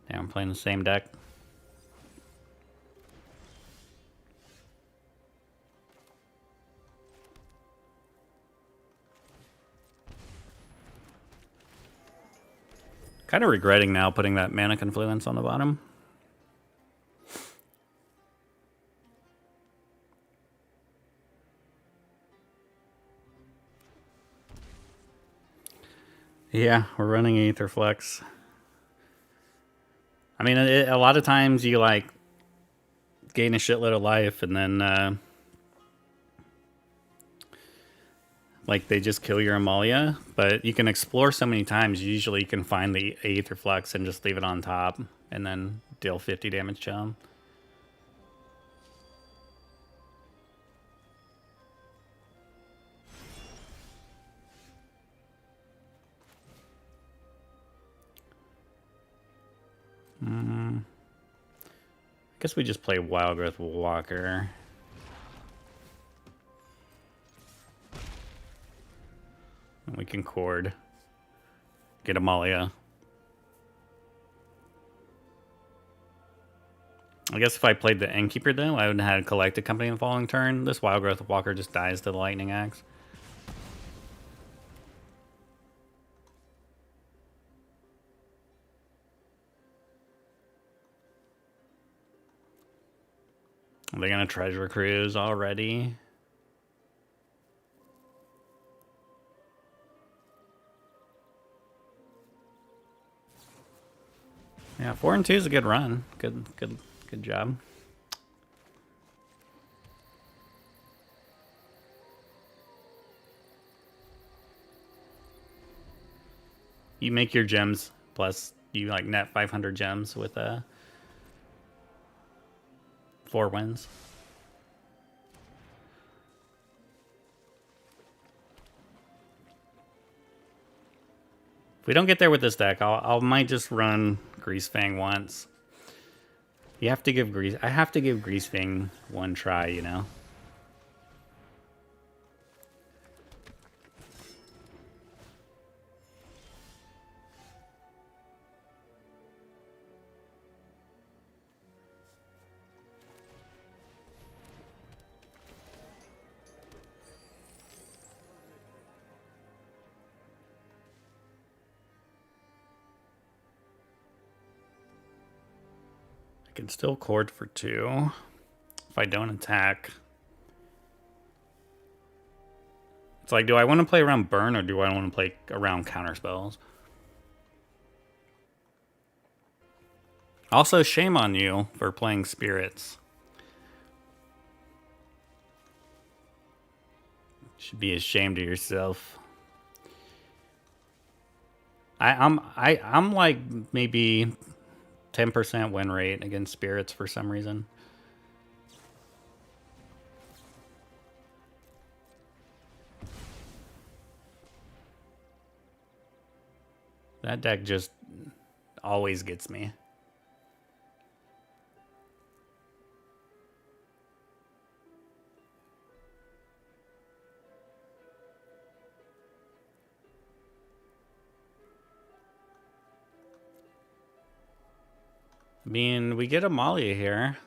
I'm playing the same deck. Kind of regretting now putting that Mana Confluence on the bottom. Yeah, we're running Aetherflex. I mean, a lot of times you, like, gain a shitload of life and then, like, they just kill your Amalia. But you can explore so many times, usually you can find the Aetherflex and just leave it on top and then deal 50 damage to them. I guess we just play Wild Growth Walker. And we can Chord. Get Amalia. I guess if I played the Innkeeper, though, I would have had Collected Company in the following turn. This Wild Growth Walker just dies to the Lightning Axe. Are they going to Treasure Cruise already? Yeah, 4 and 2 is a good run. Good job. You make your gems, plus you like net 500 gems with 4 wins. If we don't get there with this deck, I might just run Greasefang once. You have to give I have to give Greasefang one try, you know. can still cord for 2 if I don't attack. It's like, do I want to play around burn or do I want to play around counter spells? Also, shame on you for playing spirits. Should be ashamed of yourself. I'm like maybe 10% win rate against spirits for some reason. That deck just always gets me. I mean, we get Amalia here.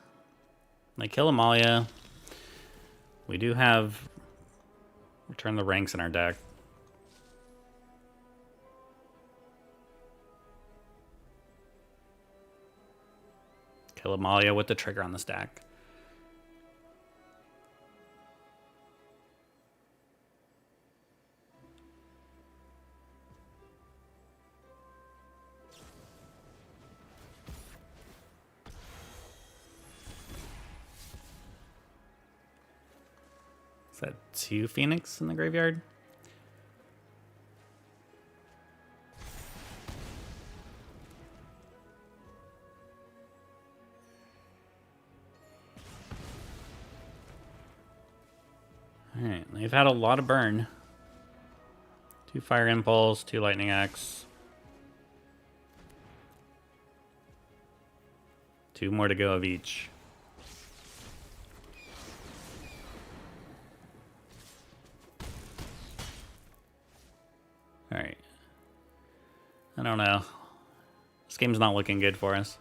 I kill Amalia. We do have Return the Ranks in our deck. Kill Amalia with the trigger on the stack. Is that 2 Phoenix in the graveyard? Alright, they've had a lot of burn. 2 Fire Impulse, 2 Lightning Axe. 2 more to go of each. Alright. I don't know. This game's not looking good for us.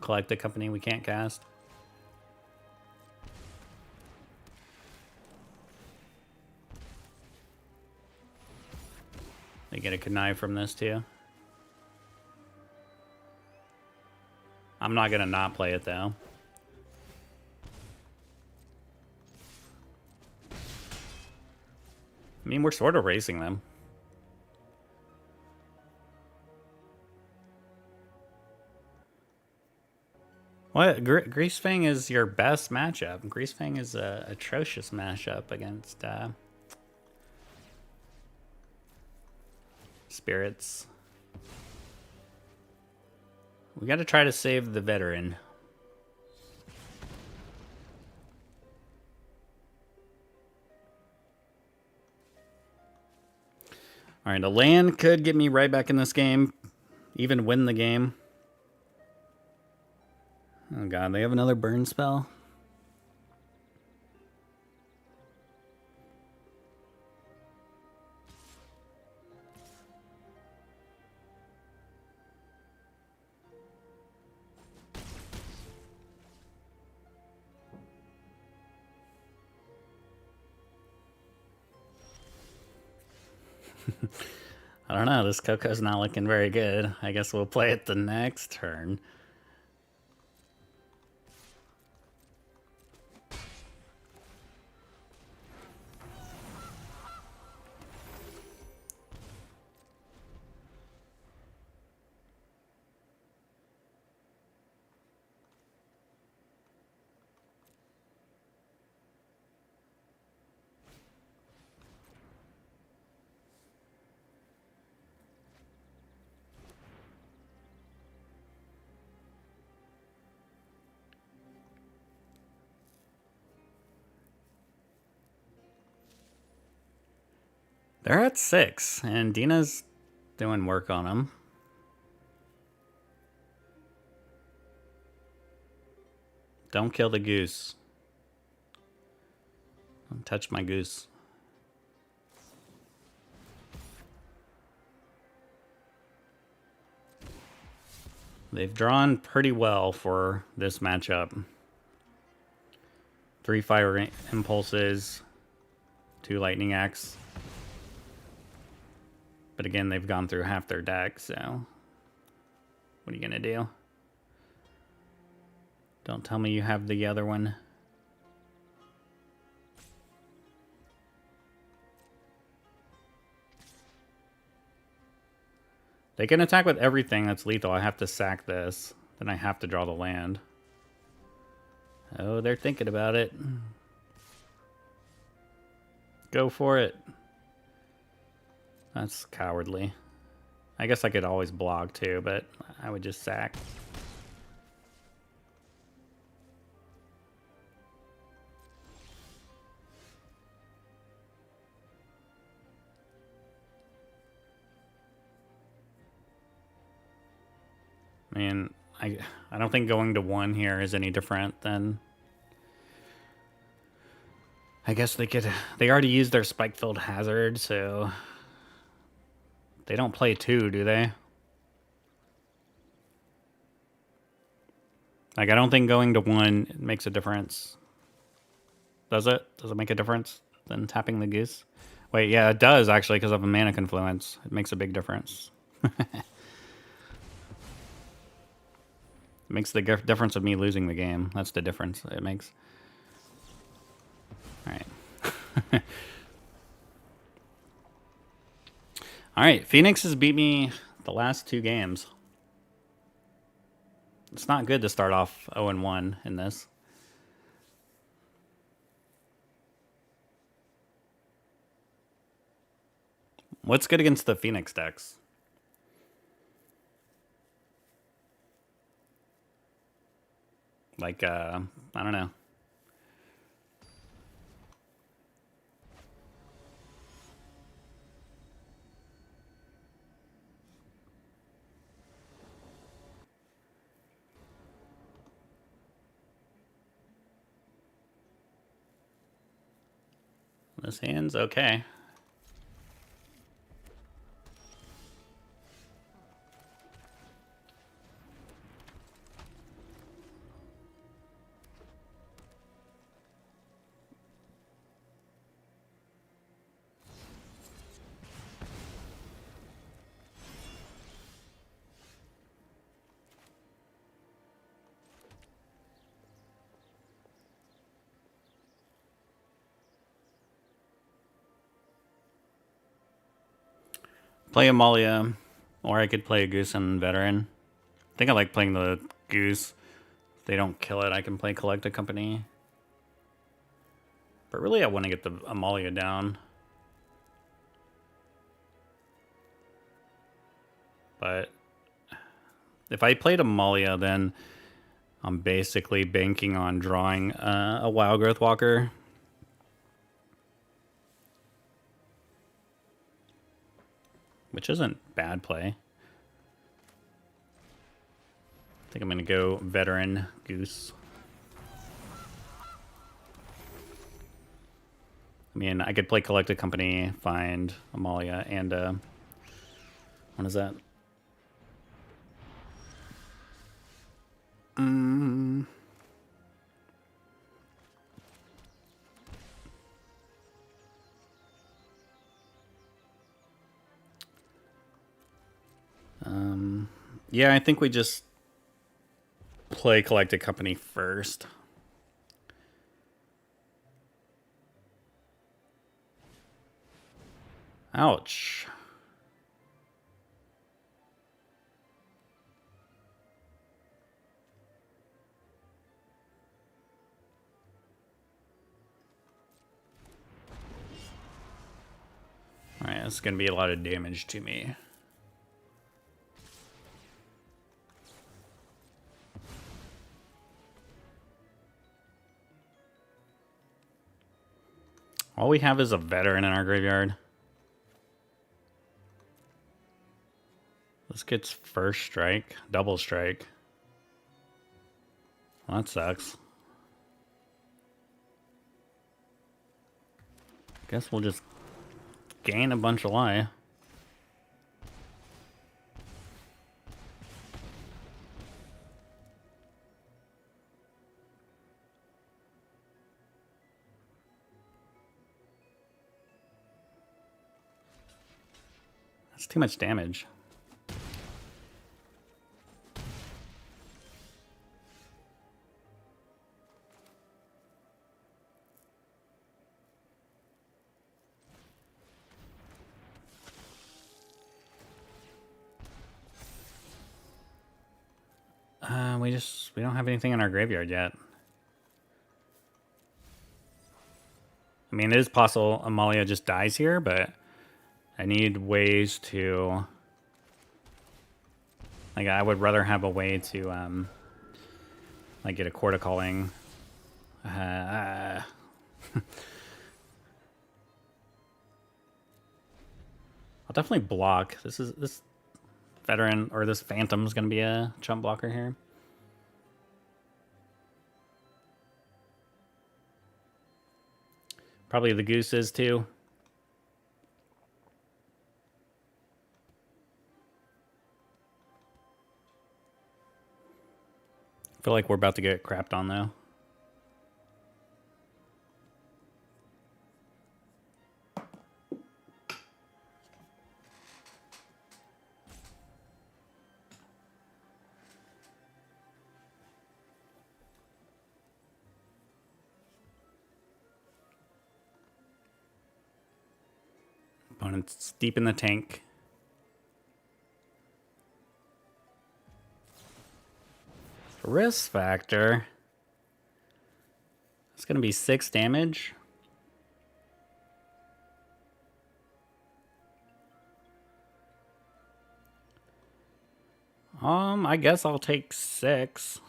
Collect a company we can't cast. They get a connive from this too. I'm not gonna not play it though. I mean, we're sort of racing them. What? Greasefang is your best matchup. Greasefang is a atrocious matchup against spirits. We got to try to save the veteran. All right, a land could get me right back in this game, even win the game. Oh god, they have another burn spell. I don't know, this Coco's not looking very good. I guess we'll play it the next turn. They're at 6, and Dina's doing work on them. Don't kill the goose. Don't touch my goose. They've drawn pretty well for this matchup. 3 Fire Impulses, 2 Lightning Axe. But again, they've gone through half their deck, so what are you gonna do? Don't tell me you have the other one. They can attack with everything that's lethal. I have to sack this. Then I have to draw the land. Oh, they're thinking about it. Go for it. That's cowardly. I guess I could always block too, but I would just sack. I mean, I don't think going to 1 here is any different than... I guess they already used their spike-filled hazard, so... They don't play 2, do they? Like, I don't think going to 1 makes a difference. Does it? Does it make a difference than tapping the goose? Wait, yeah, it does, actually, because of a mana confluence. It makes a big difference. It makes the difference of me losing the game. That's the difference it makes. Alright. Alright, Phoenix has beat me the last 2 games. It's not good to start off 0-1 in this. What's good against the Phoenix decks? Like, I don't know. This hand's okay. Play Amalia, or I could play a Goose and Veteran. I think I like playing the Goose. If they don't kill it, I can play Collect a Company. But really, I want to get the Amalia down. But if I played Amalia, then I'm basically banking on drawing a Wild Growth Walker. Which isn't bad play. I think I'm going to go Veteran Goose. I mean, I could play Collect a Company, find Amalia, and what is that? Yeah, I think we just play Collect a Company first. Ouch. Alright, that's going to be a lot of damage to me. All we have is a Veteran in our graveyard. This gets first strike, double strike. Well, that sucks. Guess we'll just gain a bunch of life. That's too much damage. We don't have anything in our graveyard yet. I mean, it is possible Amalia just dies here, but I need ways to... Like, I would rather have a way to, like, get a Quarter Calling. I'll definitely block. This veteran, or this Phantom's gonna be a chump blocker here. Probably the Goose is too. I feel like we're about to get crapped on though. Opponent's deep in the tank. Risk factor. It's gonna be 6 damage. I guess I'll take 6.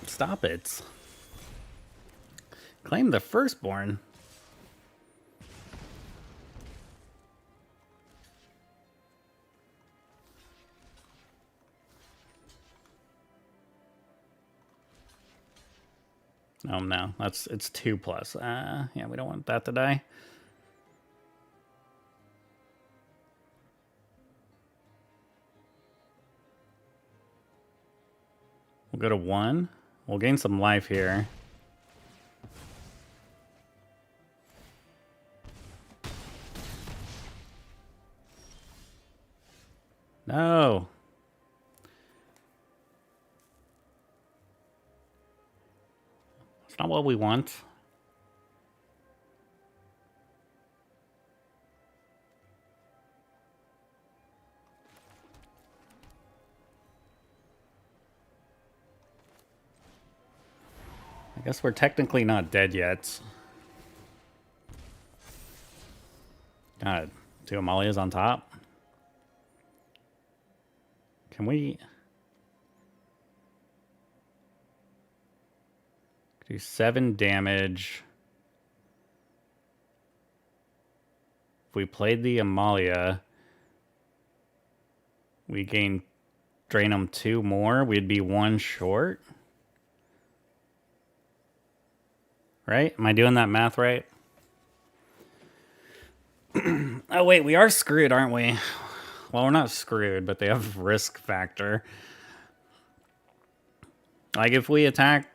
Stop it. Claim the firstborn. Oh no, it's 2+. Yeah, we don't want that to die. We'll go to 1. We'll gain some life here. No. It's not what we want. I guess we're technically not dead yet. God, 2 Amalias on top. Can we do 7 damage? If we played the Amalia, we drain them 2 more, we'd be 1 short. Right? Am I doing that math right? Oh wait, we are screwed, aren't we? Well, we're not screwed, but they have risk factor. Like if we attack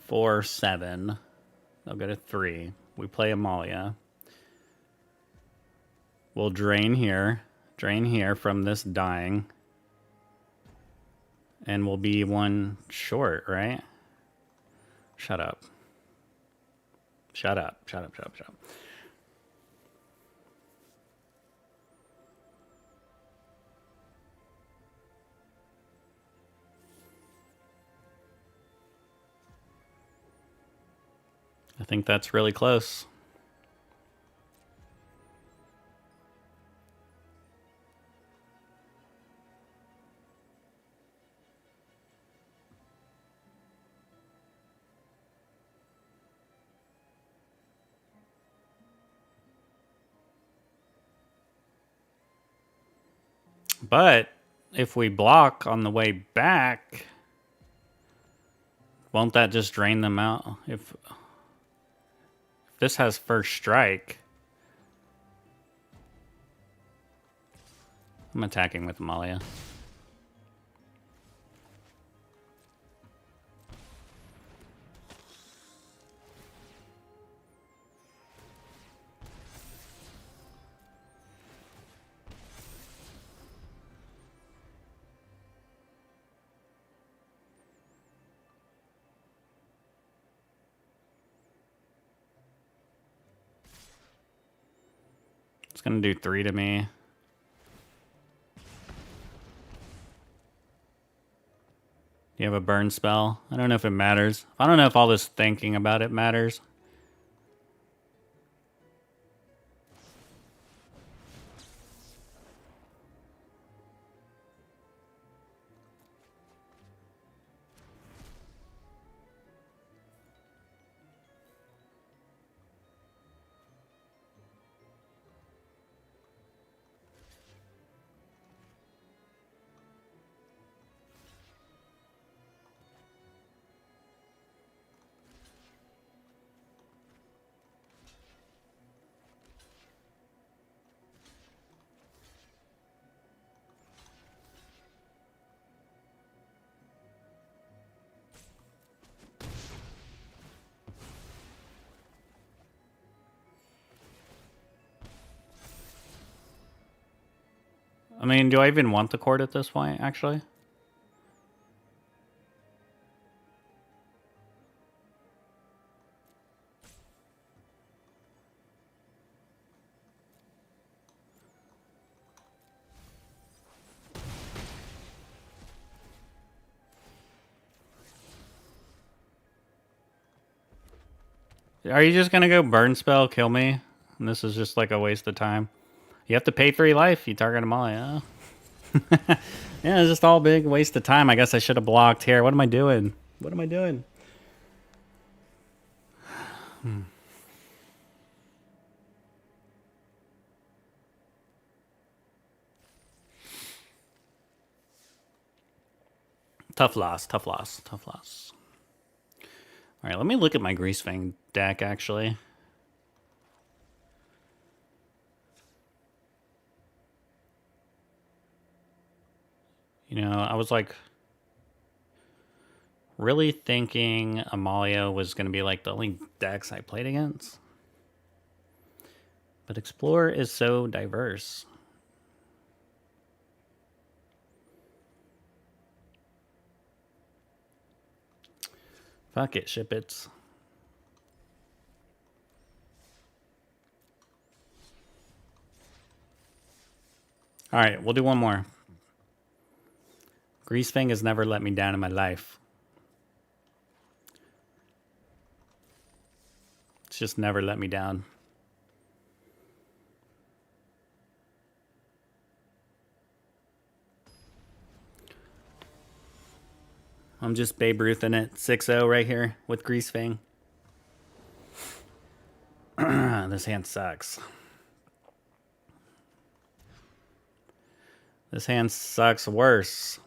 for 7, they'll go to 3. We play Amalia. We'll drain here from this dying. And we'll be 1 short, right? Shut up. Shut up, shut up, shut up, shut up. I think that's really close. But if we block on the way back, won't that just drain them out? If this has first strike, I'm attacking with Amalia. It's gonna do 3 to me. You have a burn spell. I don't know if it matters. I don't know if all this thinking about it matters. I mean, do I even want the court at this point, actually? Are you just gonna go burn spell, kill me? And this is just like a waste of time. You have to pay 3 life, you target Amalia. Yeah, it's just all big waste of time. I guess I should have blocked here. What am I doing? What am I doing? Tough loss, tough loss, tough loss. Alright, let me look at my Greasefang deck, actually. You know, I was like really thinking Amalia was going to be like the only decks I played against. But Explorer is so diverse. Fuck it, ship it. Alright, we'll do one more. Greasefang has never let me down in my life. It's just never let me down. I'm just Babe Ruth in it. 6-0 right here with Greasefang. This hand sucks. This hand sucks worse.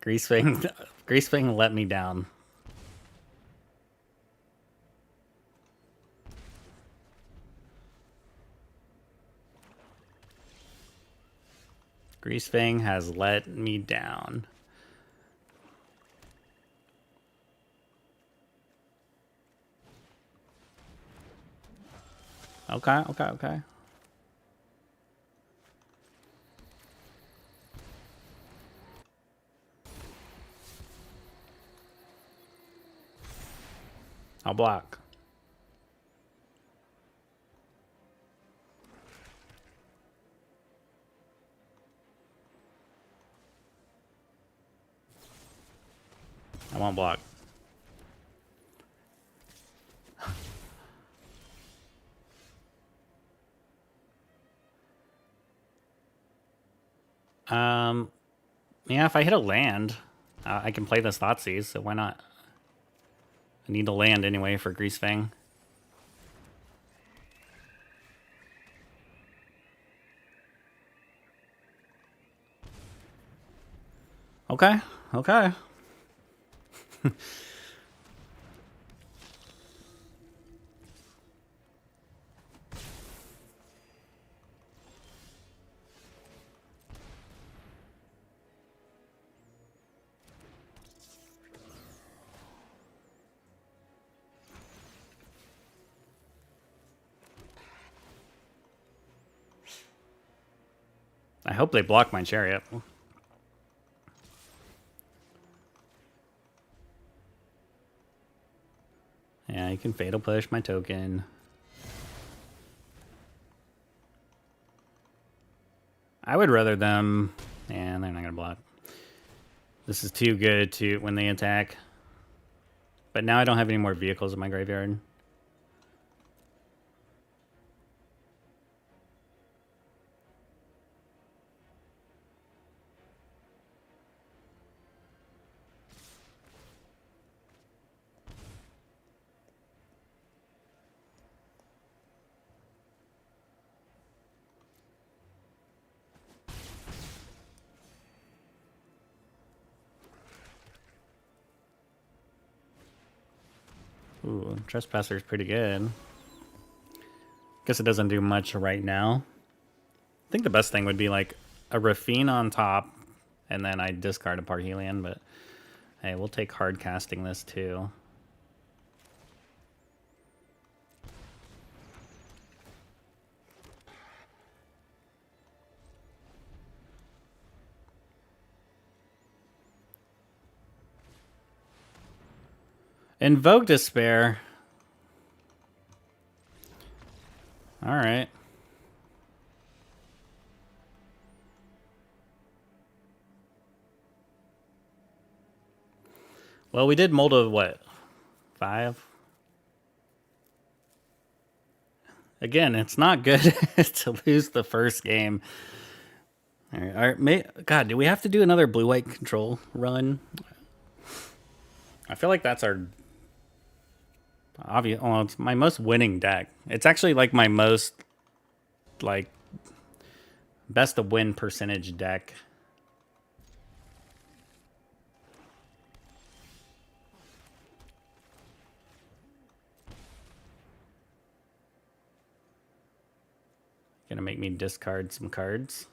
Greasefang let me down. Greasefang has let me down. Okay. I'll block. I won't block. Yeah, if I hit a land, I can play this Thoughtseize, so why not? I need to land anyway for Greasefang. Okay. I hope they block my chariot. Yeah, you can fatal push my token. I would rather them... Yeah, they're not going to block. This is too good to when they attack. But now I don't have any more vehicles in my graveyard. Ooh, Trespasser's pretty good. Guess it doesn't do much right now. I think the best thing would be like a Rafine on top, and then I discard a Parhelion, but hey, we'll take hard casting this too. Invoke Despair. All right. Well, we did Molda, what? 5? Again, it's not good to lose the first game. All right. God, do we have to do another blue-white control run? I feel like that's our obvious. Well, it's my most winning deck. It's actually like my most like best of win percentage deck. Gonna make me discard some cards.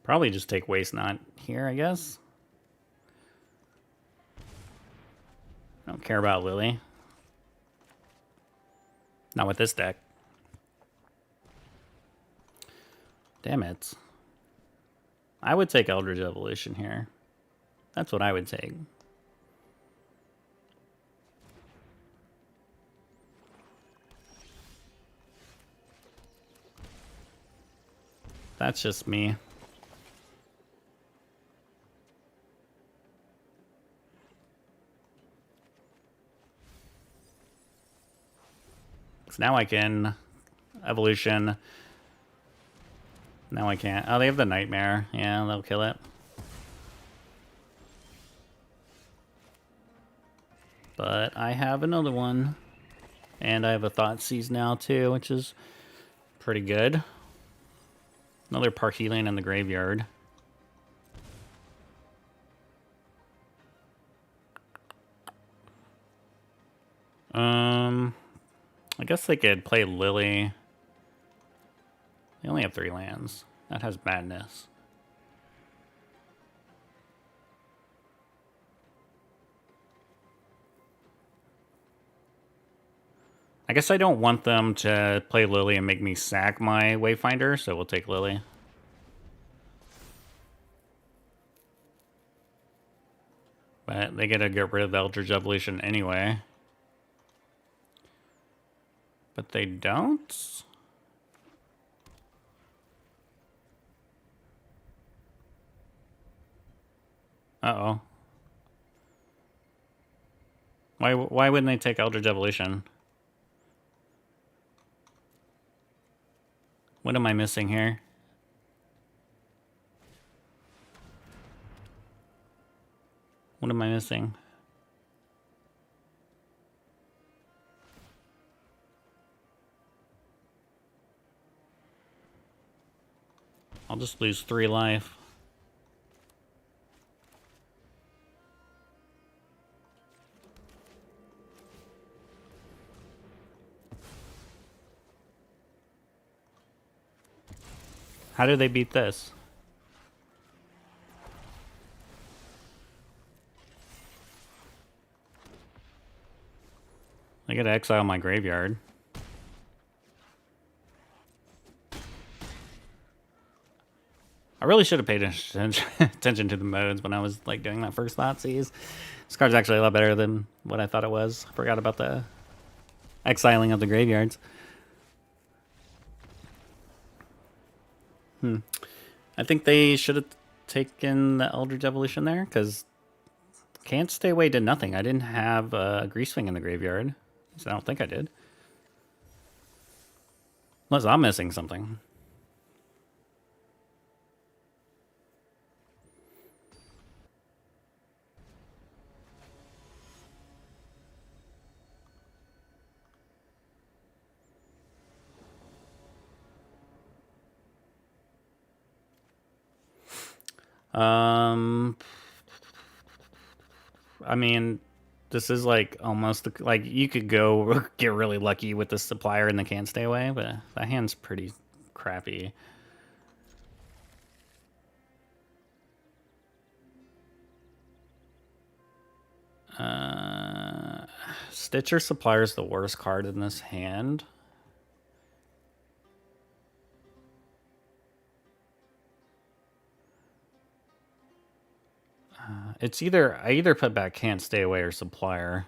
Probably just take Waste Not here, I guess. I don't care about Lily. Not with this deck. Damn it. I would take Eldritch Evolution here. That's what I would take. That's just me. So now I can Evolution. Now I can't. Oh, they have the Nightmare. Yeah, they'll kill it. But I have another one. And I have a Thoughtseize now too, which is pretty good. Another Parhelion in the graveyard. I guess they could play Lily. They only have 3 lands. That has madness. I guess I don't want them to play Lily and make me sack my Wayfinder, so we'll take Lily. But they gotta get rid of Eldritch Evolution anyway. But they don't? Uh-oh. Why wouldn't they take Eldritch Evolution? What am I missing here? What am I missing? I'll just lose 3 life. How do they beat this? I gotta exile my graveyard. I really should have paid attention to the modes when I was like doing that first Thoughtseize. This card's actually a lot better than what I thought it was. I forgot about the exiling of the graveyards. I think they should have taken the Eldritch Evolution there, because Can't Stay Away did nothing. I didn't have Greasefang in the graveyard, so I don't think I did. Unless I'm missing something. I mean, this is like almost like you could go get really lucky with the supplier and the Can't Stay Away, but that hand's pretty crappy. Stitcher Supplier is the worst card in this hand. It's I either put back Can't Stay Away or Supplier.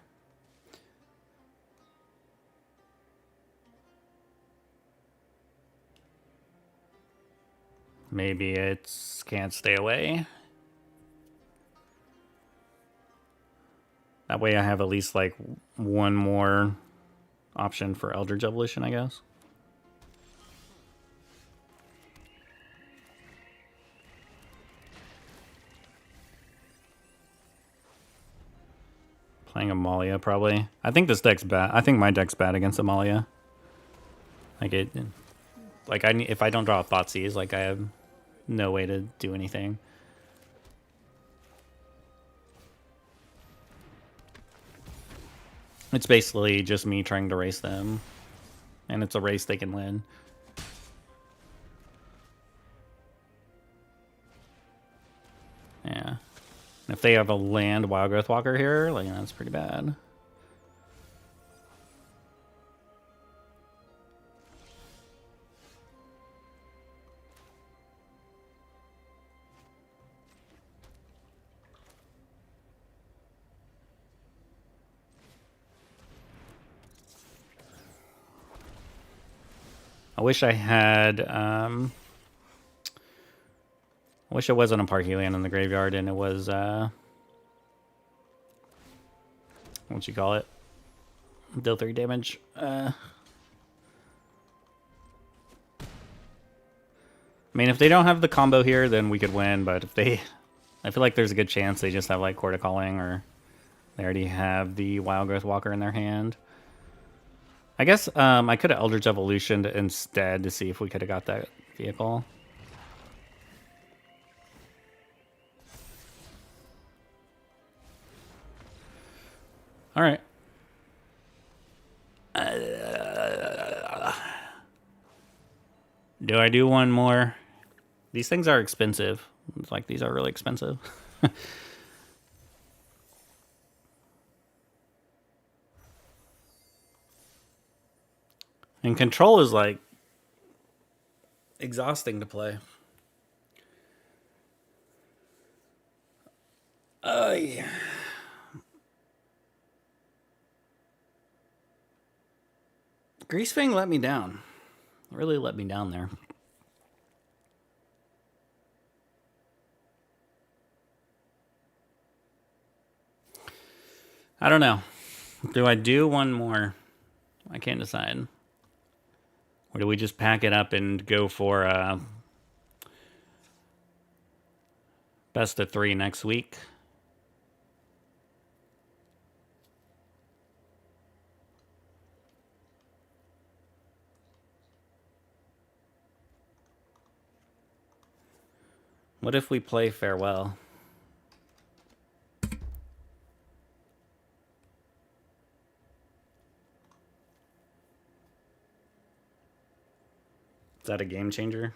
Maybe it's Can't Stay Away. That way I have at least like one more option for Eldritch Evolution, I guess. Playing Amalia, probably. I think this deck's bad. I think my deck's bad against Amalia. Like if I don't draw a Thoughtseize, like I have no way to do anything. It's basically just me trying to race them. And it's a race they can win. Yeah. If they have a land Wild Growth Walker here, like that's pretty bad. I wish I had, I wish it wasn't a Parky-Land in the graveyard and it was, what you call it? Deal 3 damage. I mean, if they don't have the combo here, then we could win, but if they, I feel like there's a good chance they just have like Court of Calling, or they already have the Wild Growth Walker in their hand. I guess I could have Eldritch Evolutioned instead to see if we could have got that vehicle. All right. Do I do one more? These things are expensive. It's like these are really expensive. And Control is like exhausting to play. Yeah. Greasefang let me down. Really let me down there. I don't know. Do I do one more? I can't decide. Or do we just pack it up and go for best of 3 next week? What if we play Farewell? Is that a game changer?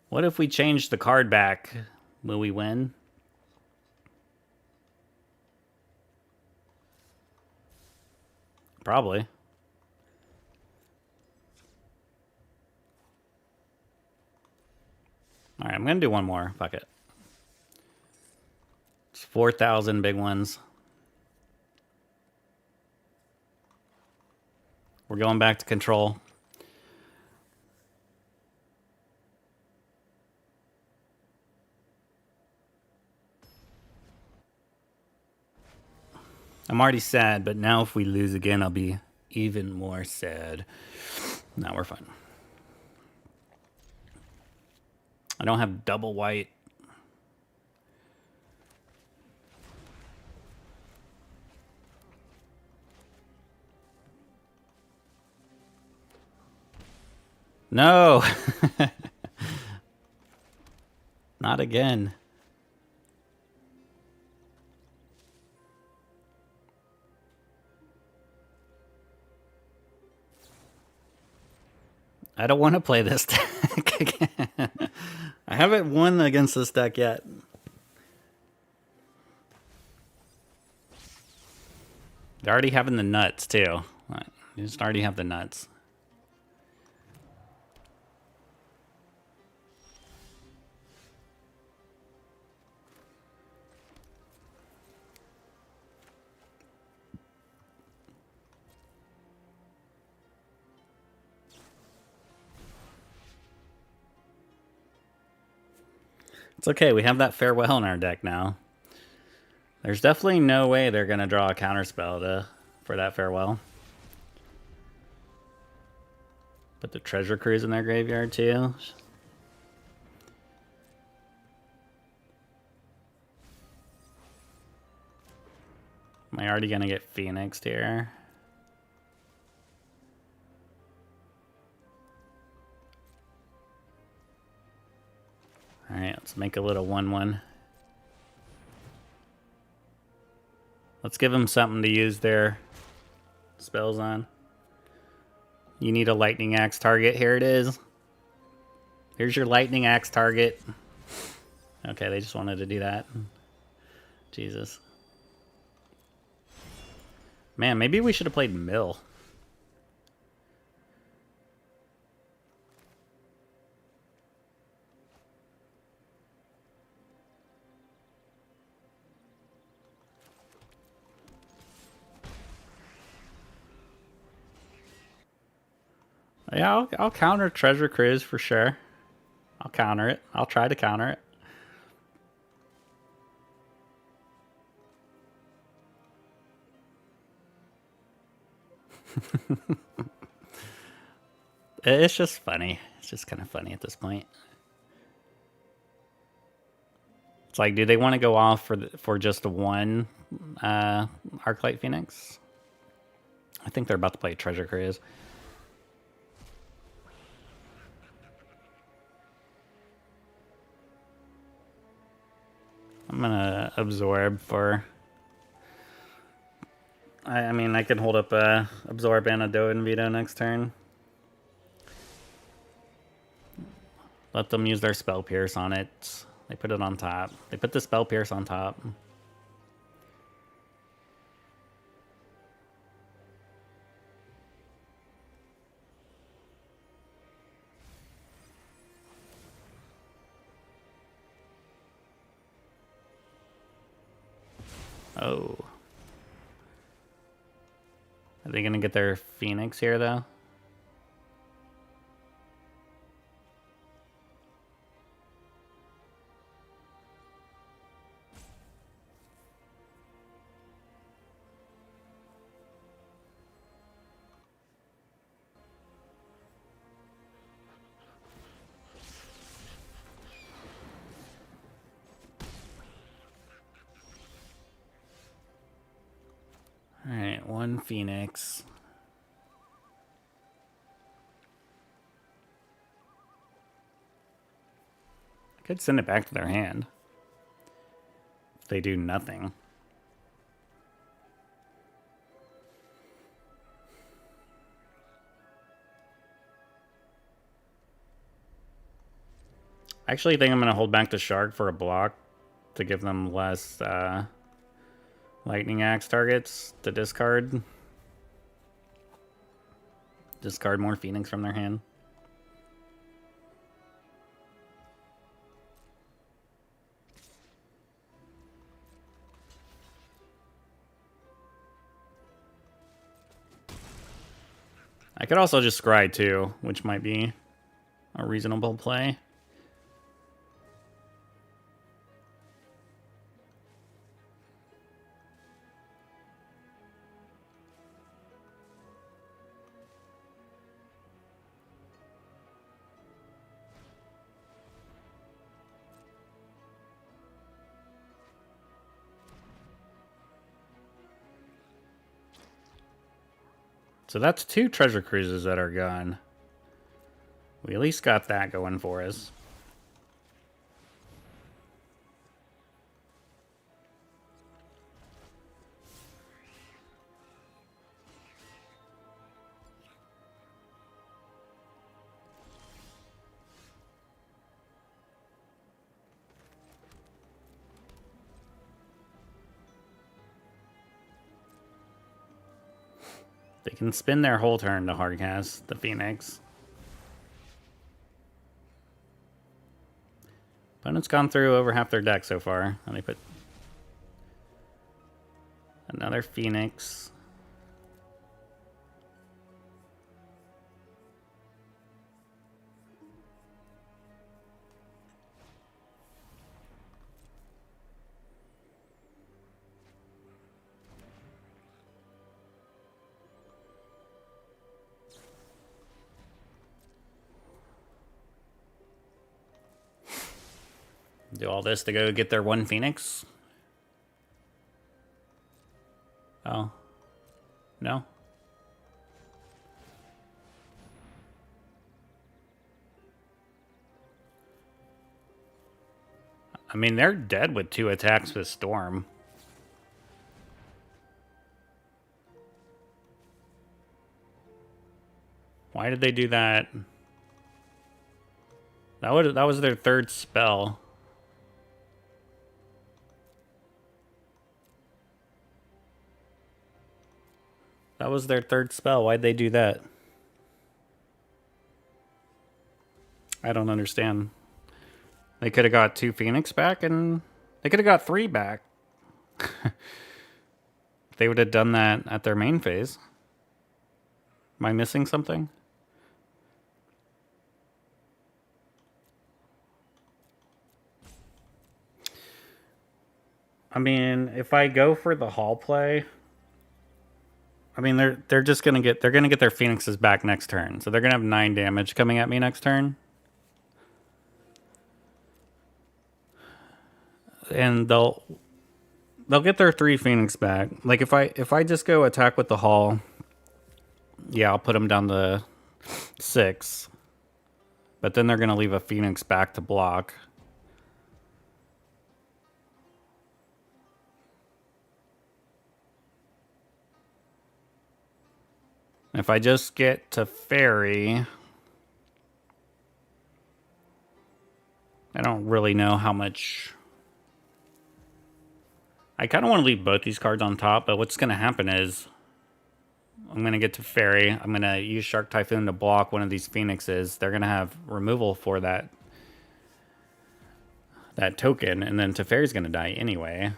What if we change the card back? Will we win? Probably. Alright, I'm gonna do one more. Fuck it. It's 4,000 big ones. We're going back to control. I'm already sad, but now if we lose again, I'll be even more sad. No, we're fine. I don't have double white. No! Not again. I don't want to play this deck again. I haven't won against this deck yet. They're already having the nuts, too. You just already have the nuts. It's okay, we have that farewell in our deck now. There's definitely no way they're gonna draw a counterspell for that farewell. Put the treasure cruise in their graveyard too. Am I already gonna get Phoenixed here? Alright, let's make a little 1/1. Let's give them something to use their spells on. You need a lightning axe target. Here it is. Here's your lightning axe target. Okay, they just wanted to do that. Jesus. Man, maybe we should have played Mill. Yeah, I'll counter Treasure Cruise for sure. I'll counter it. I'll try to counter it. It's just funny. It's just kind of funny at this point. It's like, do they want to go off for just one Arclight Phoenix? I think they're about to play Treasure Cruise. I'm gonna absorb for. I mean, I can hold up absorb and a Doan Veto next turn. Let them use their Spell Pierce on it. They put it on top. They put the Spell Pierce on top. Oh. Are they gonna get their Phoenix here, though? Alright, one Phoenix. I could send it back to their hand. If they do nothing. I actually think I'm going to hold back the Shark for a block to give them less Lightning Axe targets to discard. discard more Phoenix from their hand. I could also just scry too, which might be a reasonable play. So that's 2 treasure cruises that are gone. We at least got that going for us. They can spin their whole turn to hardcast the Phoenix. Opponent's gone through over half their deck so far, and they put another Phoenix. Do all this to go get their 1 Phoenix? Oh. No? I mean, they're dead with 2 attacks with Storm. Why did they do that? That was their 3rd spell. That was their 3rd spell. Why'd they do that? I don't understand. They could have got 2 Phoenix back, and they could have got 3 back. They would have done that at their main phase. Am I missing something? I mean, if I go for the hall play, I mean they're just gonna get their Phoenixes back next turn, so they're gonna have 9 damage coming at me next turn, and they'll get their 3 Phoenix back. Like if I just go attack with the hall, yeah, I'll put them down to 6, but then they're gonna leave a Phoenix back to block. If I just get to Fairy, I don't really know how much. I kind of want to leave both these cards on top, but what's going to happen is I'm going to get to Fairy. I'm going to use Shark Typhoon to block one of these Phoenixes. They're going to have removal for that token, and then Teferi's going to die anyway.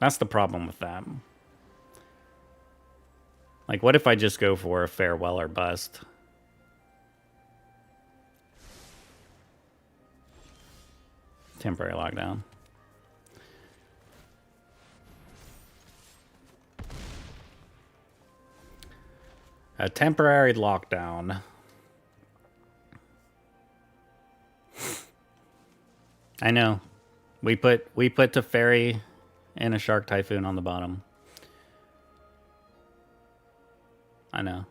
That's the problem with that. Like, what if I just go for a Farewell or Bust? Temporary lockdown. A temporary lockdown. I know. We put Teferi and a Shark Typhoon on the bottom. I know.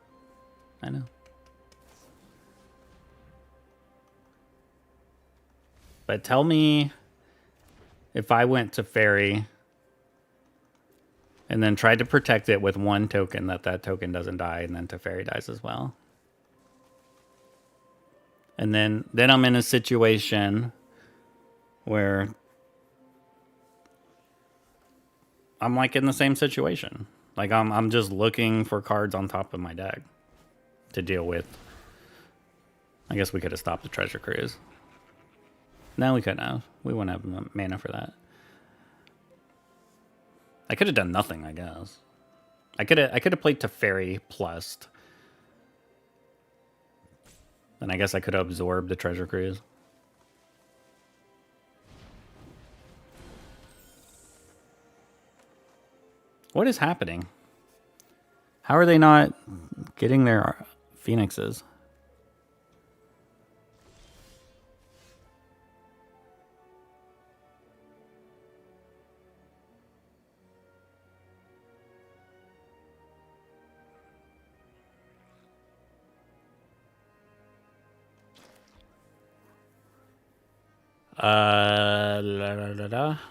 I know. But tell me if I went to Fairy and then tried to protect it with 1 token, that token doesn't die, and then Teferi dies as well. And then I'm in a situation where I'm like in the same situation. Like I'm just looking for cards on top of my deck to deal with. I guess we could have stopped the treasure cruise. No, we couldn't have. We wouldn't have mana for that. I could have done nothing, I guess. I could have played Teferi plus. Then I guess I could have absorbed the treasure cruise. What is happening? How are they not getting their phoenixes?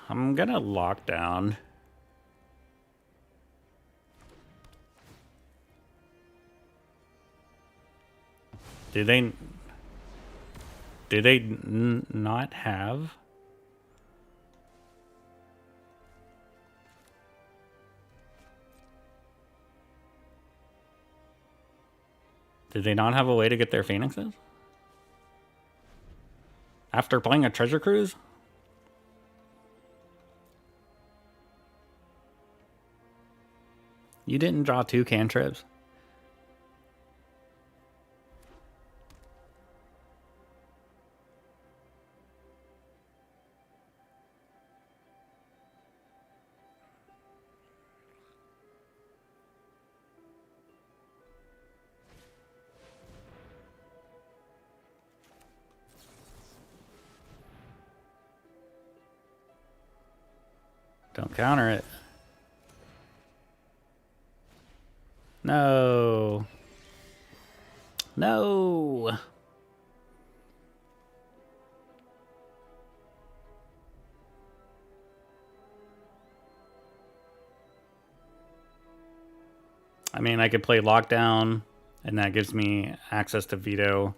I'm gonna lock down. Do they not have? Did they not have a way to get their phoenixes? After playing a treasure cruise? You didn't draw 2 cantrips? Don't counter it. No. No. I mean, I could play Lockdown, and that gives me access to veto.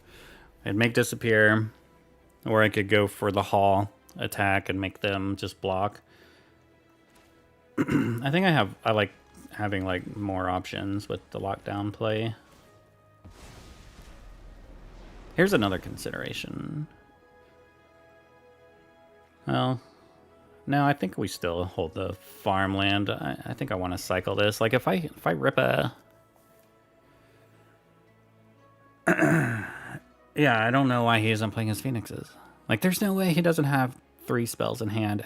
I'd make disappear, or I could go for the Hall attack and make them just block. I think I like having like more options with the Lockdown play. Here's another consideration. Well, no, I think we still hold the farmland. I think I want to cycle this. Like if I rip a yeah, I don't know why he isn't playing his phoenixes. Like there's no way he doesn't have 3 spells in hand.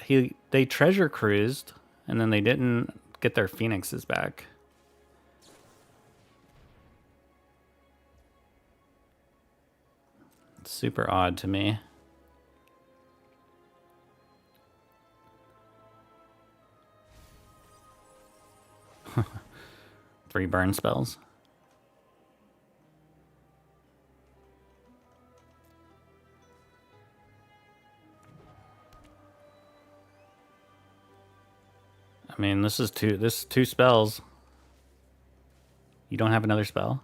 They treasure cruised and then they didn't get their phoenixes back. It's super odd to me. Three burn spells. I mean, this is 2 spells. You don't have another spell?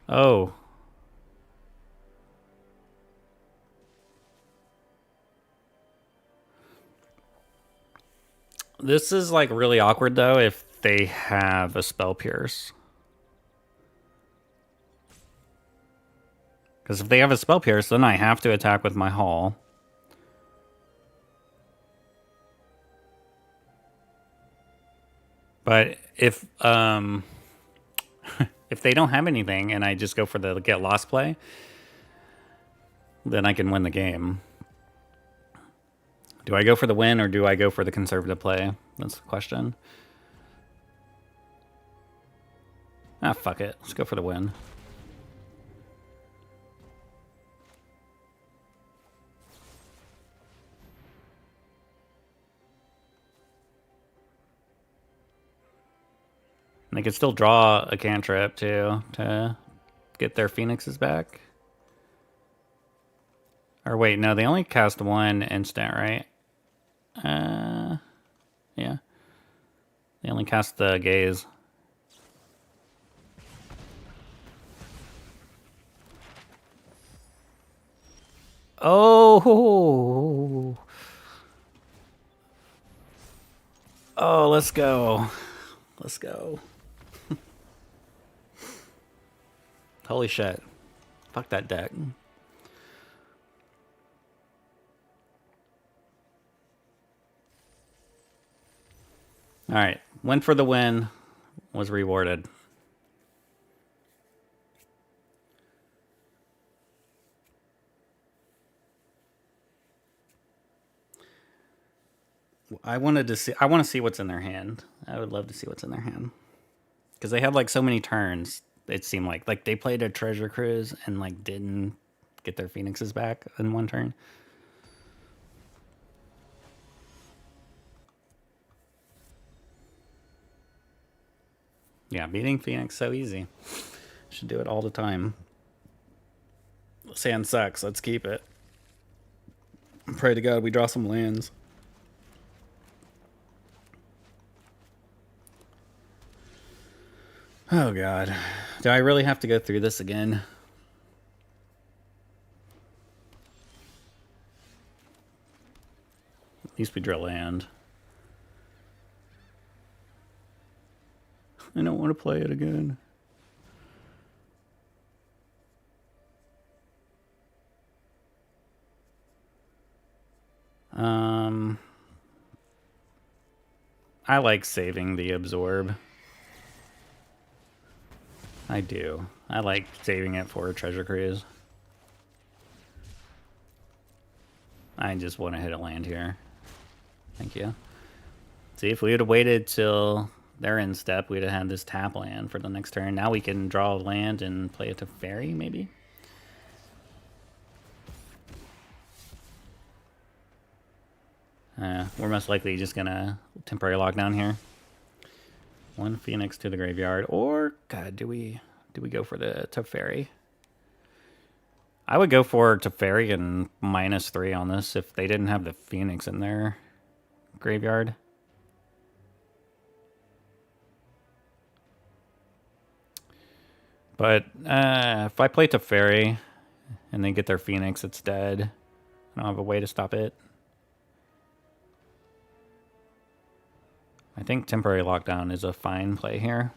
Oh. This is like really awkward though if they have a spell pierce. Because if they have a spell pierce, then I have to attack with my Hall. But if if they don't have anything and I just go for the get lost play, then I can win the game. Do I go for the win or do I go for the conservative play? That's the question. Ah, fuck it. Let's go for the win. And they could still draw a cantrip too to get their phoenixes back. Or wait, no, they only cast 1 instant, right? Yeah. They only cast the gaze. Oh! Oh, let's go. Let's go. Holy shit. Fuck that deck. Alright. Went for the win. Was rewarded. I want to see what's in their hand. I would love to see what's in their hand. Because they had like so many turns, it seemed like they played a treasure cruise and like didn't get their phoenixes back in one turn. Yeah, beating Phoenix so easy. Should do it all the time. Sand sucks. Let's keep it. Pray to God we draw some lands. Oh God. Do I really have to go through this again? At least we draw land. I don't want to play it again. I like saving the absorb. I do. I like saving it for a treasure cruise. I just want to hit a land here. Thank you. See, if we would have waited till their end step, we'd have had this tap land for the next turn. Now we can draw a land and play it to fairy, maybe? We're most likely just gonna temporary lockdown here. One Phoenix to the graveyard, or God, do we go for the Teferi? I would go for Teferi and -3 on this if they didn't have the Phoenix in their graveyard. But if I play Teferi and they get their Phoenix, it's dead. I don't have a way to stop it. I think temporary lockdown is a fine play here.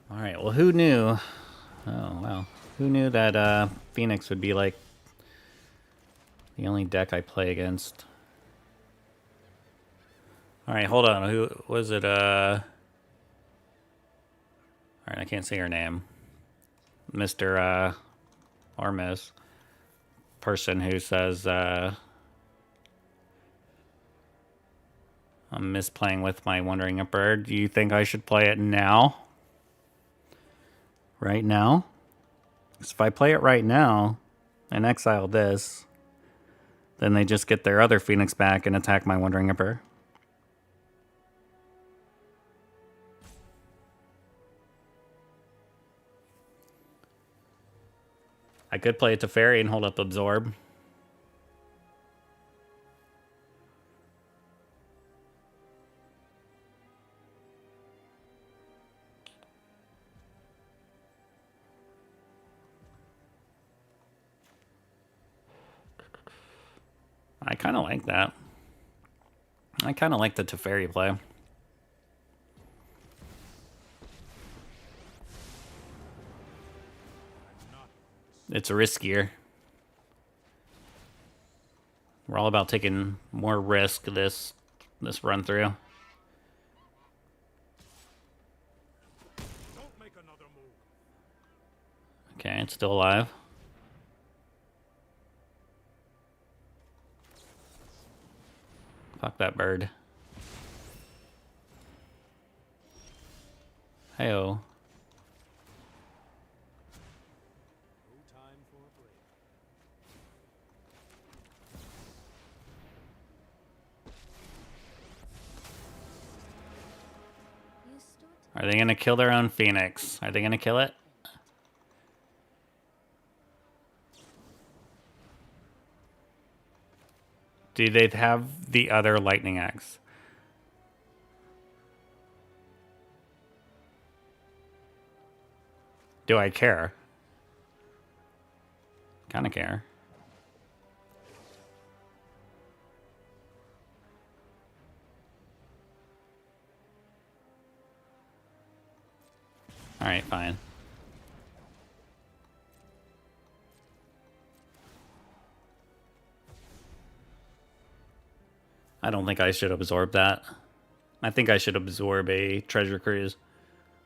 All right, well, who knew? Oh, wow. Who knew that Phoenix would be like the only deck I play against? All right, hold on. Who was it? All right, I can't say her name. Mr. Or Miss person who says I'm misplaying with my Wandering Emperor. Do you think I should play it now? Right now? Because if I play it right now and exile this, then they just get their other Phoenix back and attack my Wandering Emperor. I could play it to Fairy and hold up Absorb. I kind of like that. I kind of like the Teferi play. It's riskier. We're all about taking more risk this run through. Don't make another move. Okay, it's still alive. Fuck that bird. Heyo. No time for a break. You stood Are they gonna kill their own Phoenix? Are they gonna kill it? Do they have the other lightning axe? Do I care? Kind of care. Alright, fine. I don't think I should absorb that. I think I should absorb a treasure cruise.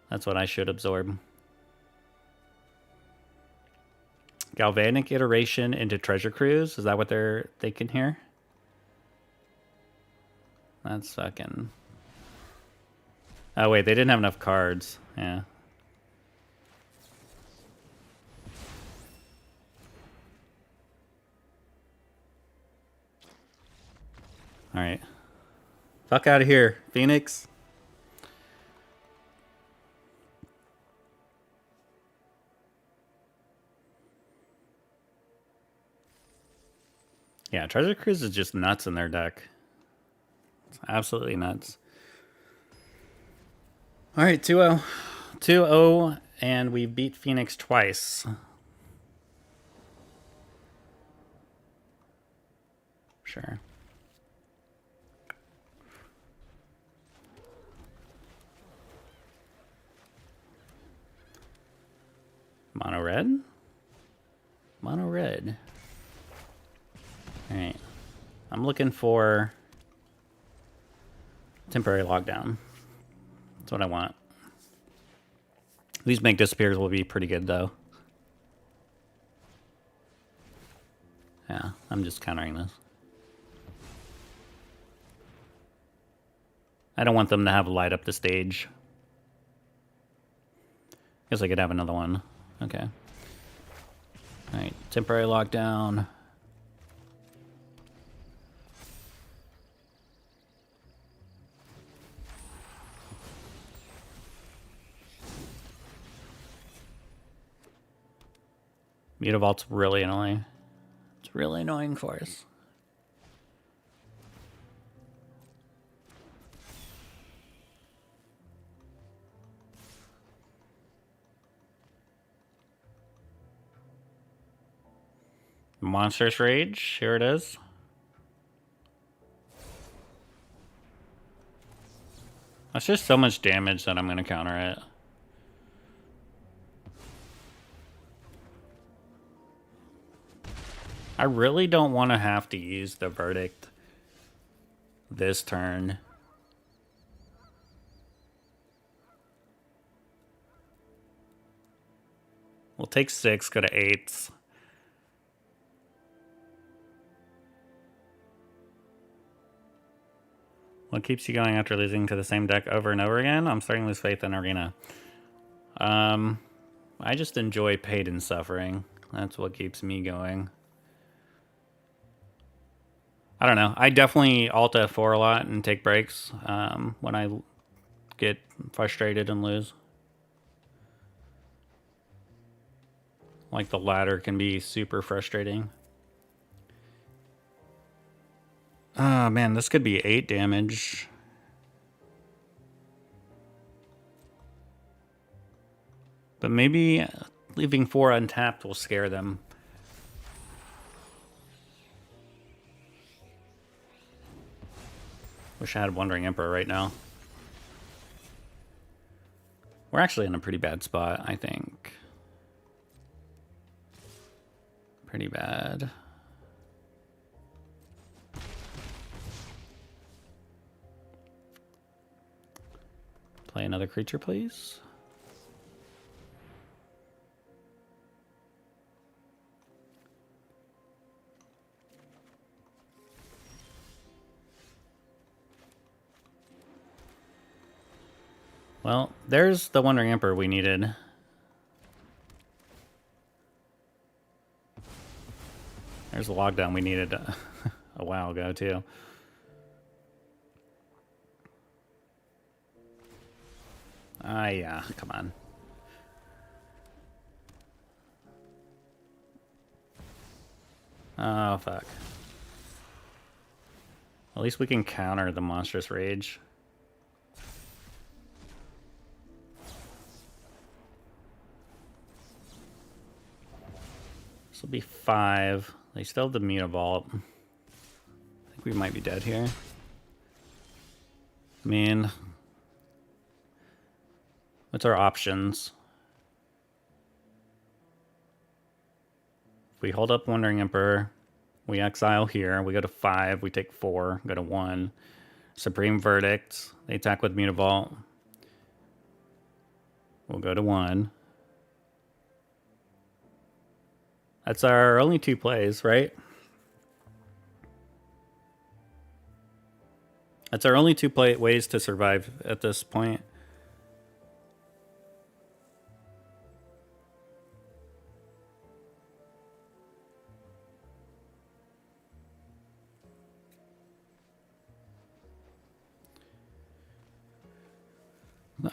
That's what I should absorb. Galvanic iteration into treasure cruise? Is that what they're thinking here? That's fucking... Oh wait, they didn't have enough cards. Yeah. Alright. Fuck out of here, Phoenix. Yeah, Treasure Cruise is just nuts in their deck. It's absolutely nuts. Alright, 2-0. 2-0, and we beat Phoenix twice. Sure. Mono red? Mono red. Alright. I'm looking for temporary lockdown. That's what I want. These make disappears will be pretty good though. Yeah, I'm just countering this. I don't want them to have light up the stage. Guess I could have another one. Okay. Alright, temporary lockdown. Mutavault's really annoying. It's really annoying for us. Monstrous Rage, here it is. That's just so much damage that I'm going to counter it. I really don't want to have to use the Verdict this turn. We'll take 6, go to 8s. What keeps you going after losing to the same deck over and over again? I'm starting to lose faith in Arena. I just enjoy pain and suffering. That's what keeps me going. I don't know. I definitely alt F4 a lot and take breaks when I get frustrated and lose. Like the ladder can be super frustrating. Oh man, this could be 8 damage. But maybe leaving 4 untapped will scare them. Wish I had Wandering Emperor right now. We're actually in a pretty bad spot, I think. Pretty bad. Play another creature, please. Well, there's the Wandering Emperor we needed. There's the lockdown we needed a while ago, too. Yeah, come on. Oh, fuck. At least we can counter the monstrous rage. This will be 5. They still have the Mutavault. I think we might be dead here. I mean, what's our options? If we hold up Wandering Emperor, we exile here, we go to 5, we take 4, go to 1. Supreme Verdict, they attack with Mutavault. We'll go to 1. That's our only 2 plays, right? That's our only 2 ways to survive at this point.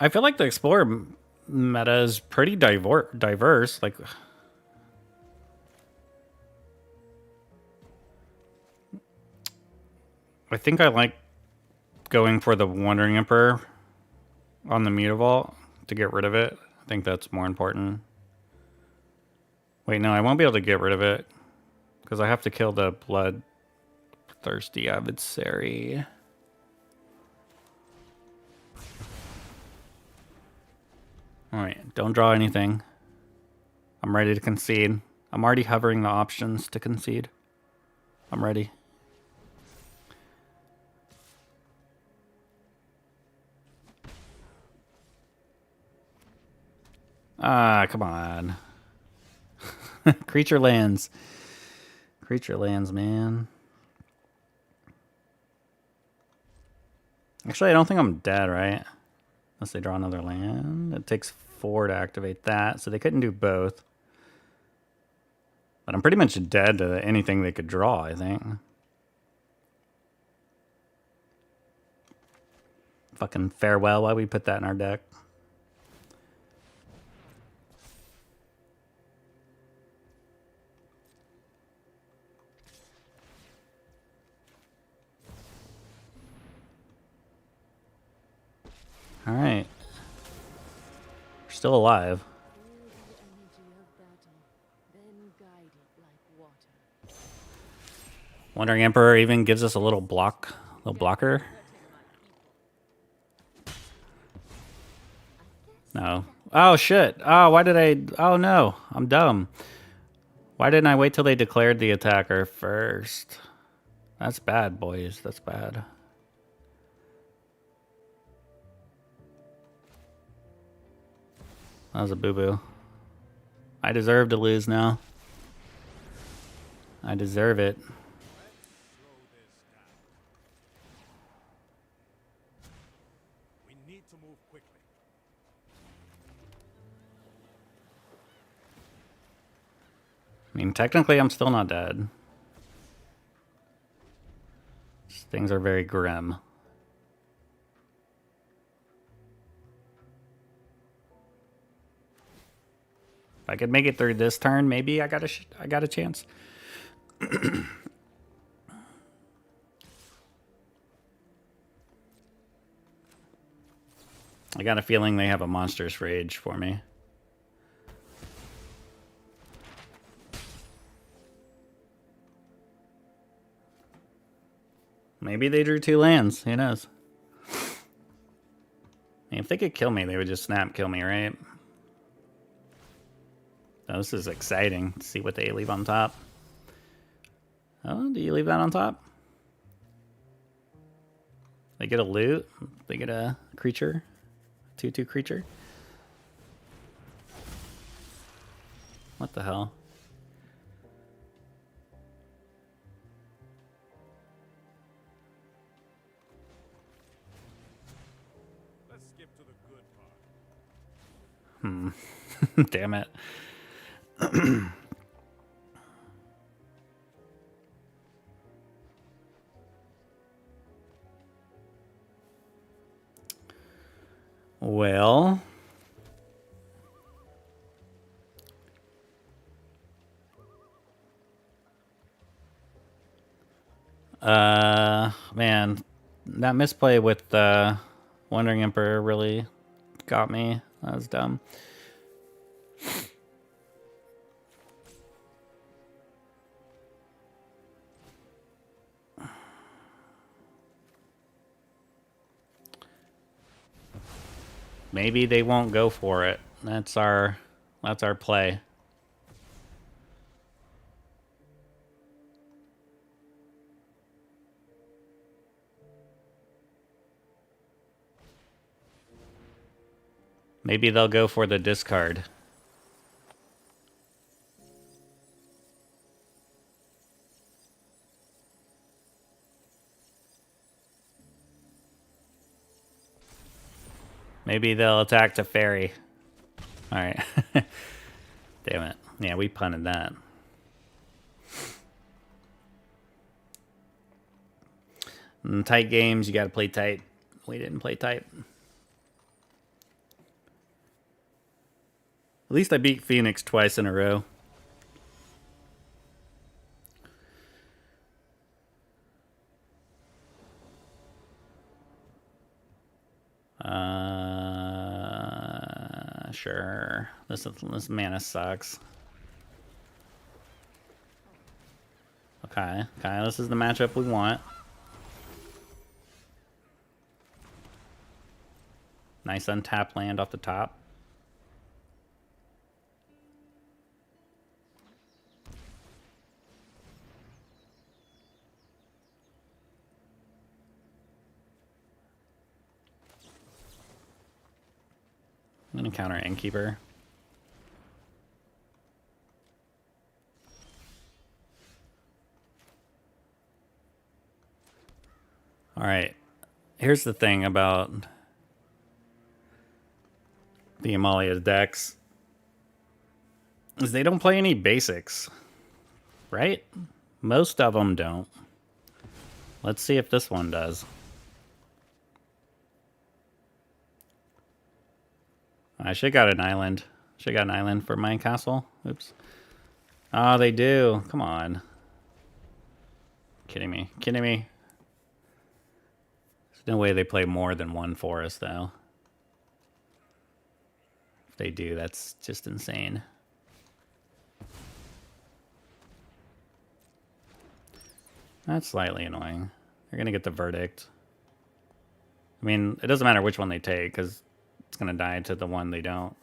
I feel like the Explorer meta is pretty diverse. Like, I think I like going for the Wandering Emperor on the Mutavault to get rid of it. I think that's more important. Wait, no, I won't be able to get rid of it because I have to kill the bloodthirsty adversary. Alright, don't draw anything. I'm ready to concede. I'm already hovering the options to concede. I'm ready. Ah, come on. Creature lands. Creature lands, man. Actually, I don't think I'm dead, right? Unless they draw another land. It takes 4 to activate that, so they couldn't do both. But I'm pretty much dead to anything they could draw, I think. Fucking farewell, why we put that in our deck? Alright. We're still alive. Wandering Emperor even gives us a little blocker. No. Oh shit. Oh, why did I... Oh no, I'm dumb. Why didn't I wait till they declared the attacker first? That's bad, boys. That's bad. That was a boo-boo. I deserve to lose now. I deserve it. We need to move quickly. I mean, technically, I'm still not dead. Things are very grim. If I could make it through this turn, maybe I got a chance. I got a feeling they have a monstrous rage for me. Maybe they drew 2 lands. Who knows? I mean, if they could kill me, they would just snap kill me, right? Oh, this is exciting. Let's see what they leave on top. Oh, do you leave that on top? They get a loot. They get a creature. 2/2 creature. What the hell? Let's skip to the good part. Damn it. Well, Man, that misplay with the Wandering Emperor really got me. That was dumb. Maybe they won't go for it. That's our play. Maybe they'll go for the discard. Maybe they'll attack to fairy. Alright. Damn it. Yeah, we punted that. In tight games, you gotta play tight. We didn't play tight. At least I beat Phoenix twice in a row. Sure. This mana sucks. Okay, this is the matchup we want. Nice untapped land off the top. I'm gonna counter Innkeeper. Alright. Here's the thing about the Amalia decks. Is they don't play any basics. Right? Most of them don't. Let's see if this one does. I should have got an island. Should have got an island for my castle. Oops. Oh, they do. Come on. Kidding me. Kidding me. There's no way they play more than one forest, though. If they do, that's just insane. That's slightly annoying. They're going to get the verdict. I mean, it doesn't matter which one they take, because it's going to die to the one they don't.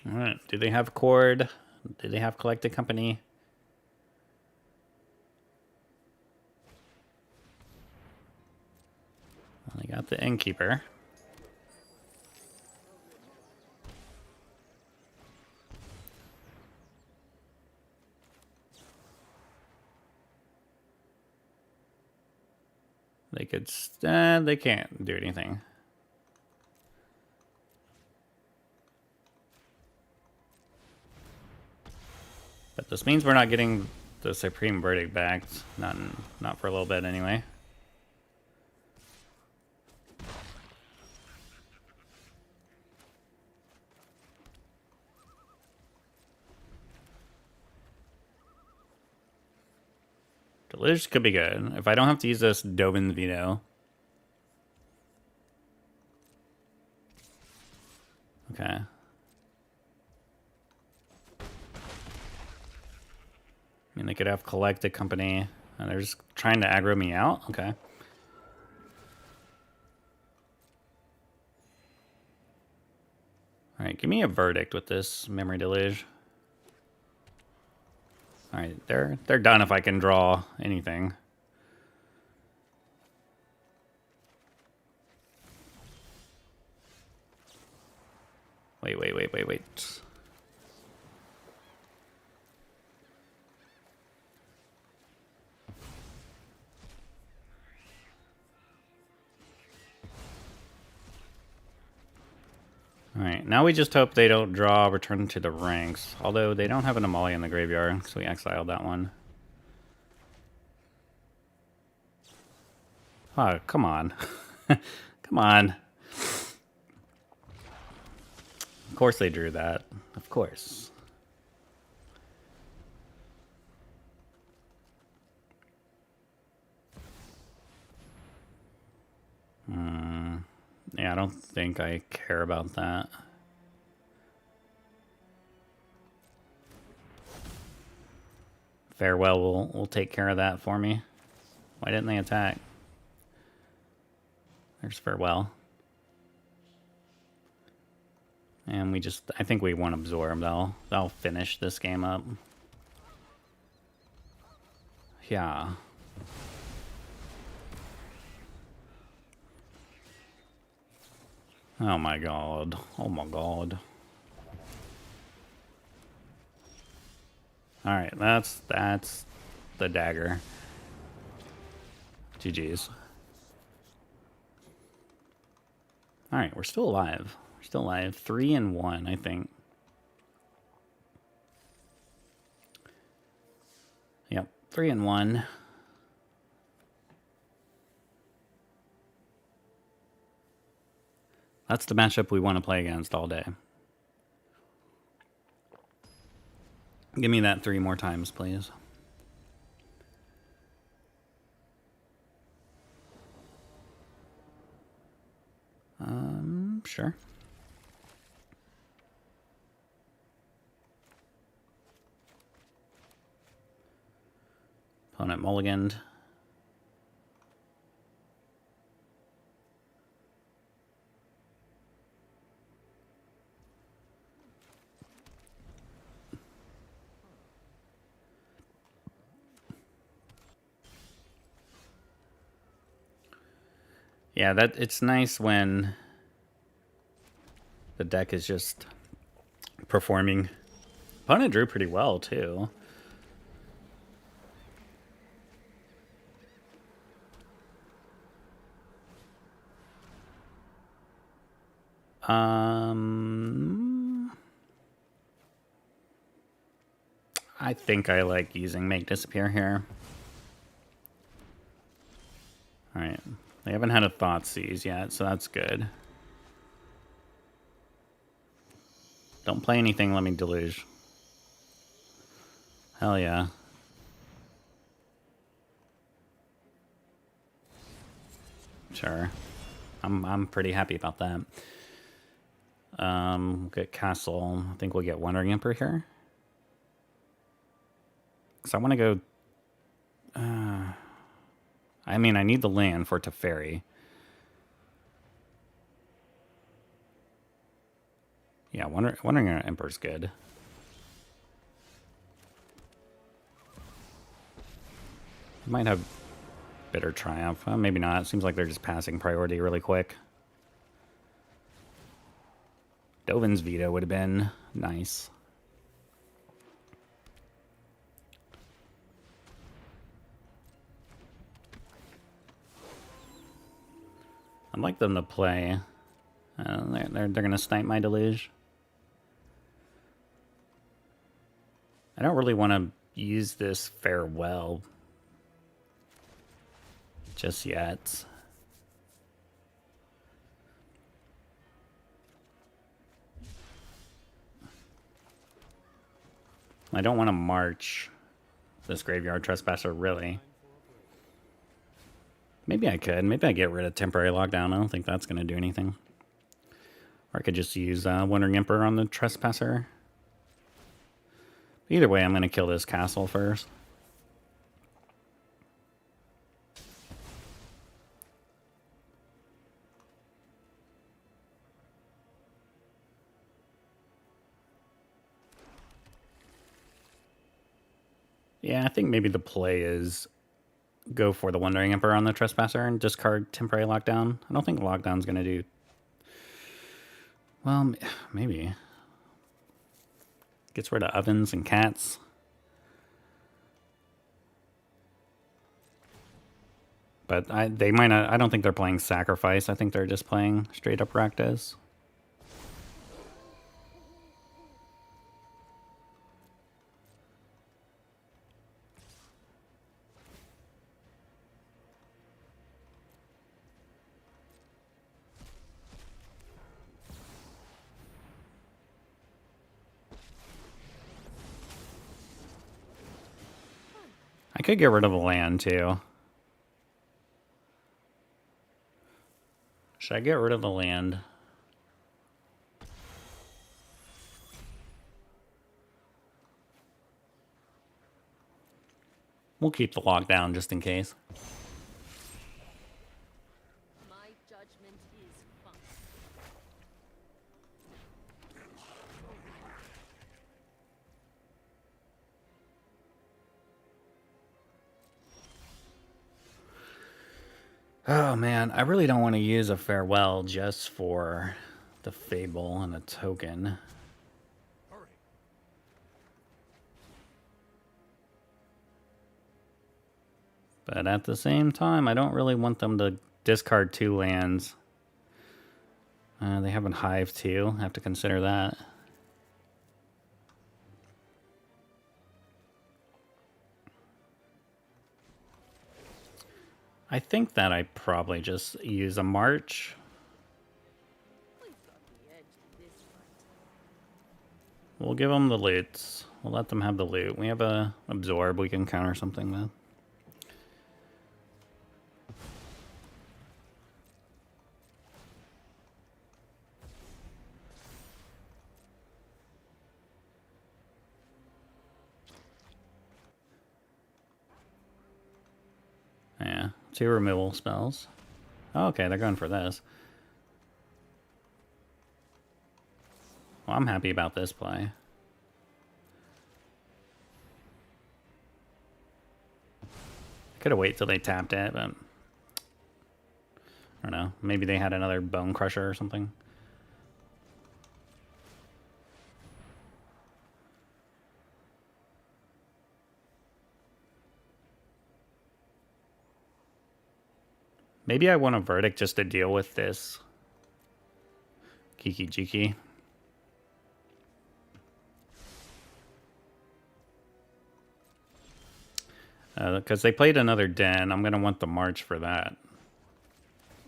Alright, do they have Cord? Do they have Collected Company? Well, they got the Innkeeper. They could, they can't do anything. But this means we're not getting the Supreme Verdict back. Not for a little bit anyway. Deluge could be good. If I don't have to use this Dovin's Veto. Okay. I mean, they could have Collected Company, and they're just trying to aggro me out? Okay. Alright, give me a verdict with this Memory Deluge. Alright, they're done if I can draw anything. Wait. Alright, now we just hope they don't draw Return to the Ranks. Although they don't have an Amalia in the graveyard, so we exiled that one. Oh, come on. Come on. Of course they drew that. Of course. Yeah, I don't think I care about that. Farewell will take care of that for me. Why didn't they attack? There's Farewell. And we just, I think we won't absorb. That'll finish this game up. Yeah. Oh my god. Oh my god. Alright, that's the dagger. GG's. Alright, we're still alive. We're still alive. 3-1, I think. Yep, 3-1. That's the matchup we want to play against all day. Give me that 3 more times, please. Sure. Opponent mulliganed. Yeah, it's nice when the deck is just performing. Opponent drew pretty well too. I think I like using Make Disappear here. Alright. They haven't had a Thoughtseize yet, so that's good. Don't play anything, let me deluge. Hell yeah. Sure. I'm pretty happy about that. We'll get Castle. I think we'll get Wandering Emperor here. Because I want to go... I mean, I need the land for Teferi. Yeah, Wandering Emperor's good. Might have Bitter Triumph. Maybe not. It seems like they're just passing priority really quick. Dovin's Veto would have been nice. I'd like them to play. They're gonna snipe my Deluge. I don't really want to use this Farewell just yet. I don't want to march this Graveyard Trespasser, really. Maybe I could. Maybe I get rid of Temporary Lockdown. I don't think that's going to do anything. Or I could just use Wandering Emperor on the Trespasser. Either way, I'm going to kill this castle first. Yeah, I think maybe the play is go for the Wandering Emperor on the Trespasser and discard Temporary Lockdown. I don't think Lockdown's going to do... Well, maybe. Gets rid of ovens and cats. But they might not... I don't think they're playing Sacrifice. I think they're just playing straight up Rakdos. I could get rid of a land too. Should I get rid of the land? We'll keep the lockdown just in case. My judgment is fine. Oh man, I really don't want to use a farewell just for the fable and a token. Hurry. But at the same time, I don't really want them to discard 2 lands. They have a hive too. I have to consider that. I think that I probably just use a march. We've got the edge in this fight. We'll give them the loots. We'll let them have the loot. We have a absorb we can counter something with. Yeah, 2 removal spells. Oh, okay, they're going for this. Well, I'm happy about this play. Could have waited till they tapped it, but I don't know. Maybe they had another bone crusher or something. Maybe I want a verdict just to deal with this Kiki Jiki. Because they played another den. I'm going to want the march for that.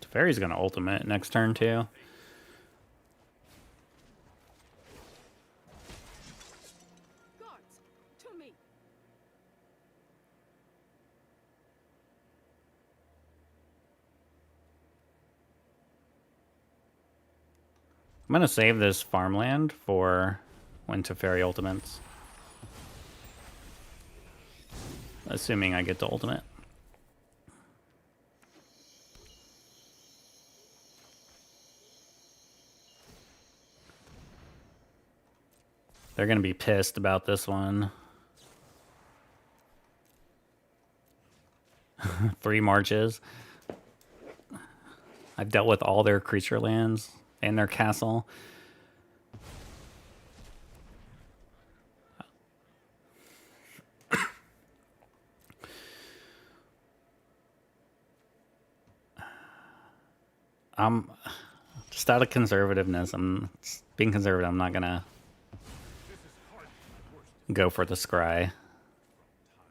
Teferi's going to ultimate next turn too. Guards, to me. I'm going to save this farmland for when Teferi ultimates. Assuming I get to ultimate. They're going to be pissed about this one. 3 marches. I've dealt with all their creature lands and their castle. I'm just out of conservativeness. I'm being conservative. I'm not gonna go for the scry,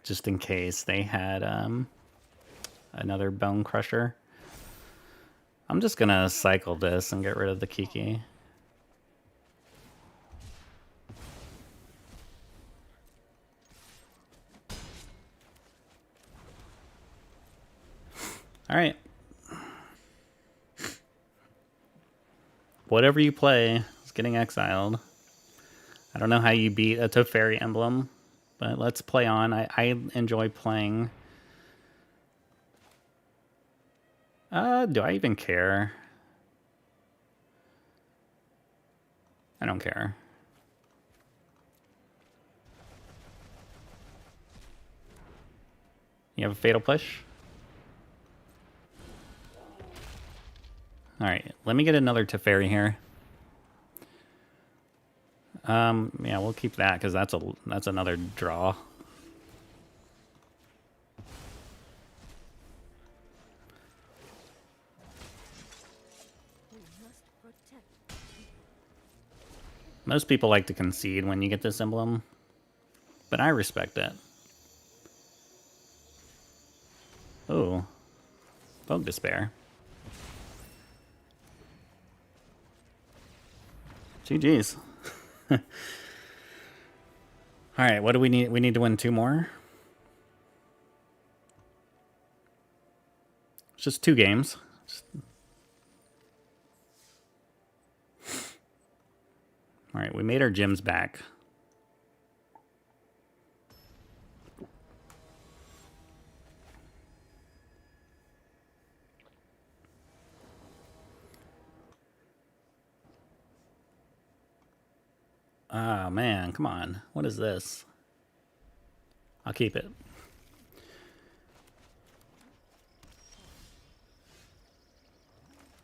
just in case they had another bone crusher. I'm just gonna cycle this and get rid of the Kiki. All right. Whatever you play is getting exiled. I don't know how you beat a Teferi emblem, but let's play on. I enjoy playing. Do I even care? I don't care. You have a fatal push? Alright, let me get another Teferi here. Yeah, we'll keep that because that's another draw. We must protect. Most people like to concede when you get this emblem, but I respect it. Oh, Folk Despair. GG's. All right, what do we need? We need to win 2 more. just 2 games. All right, we made our gems back. Oh man, come on. What is this? I'll keep it.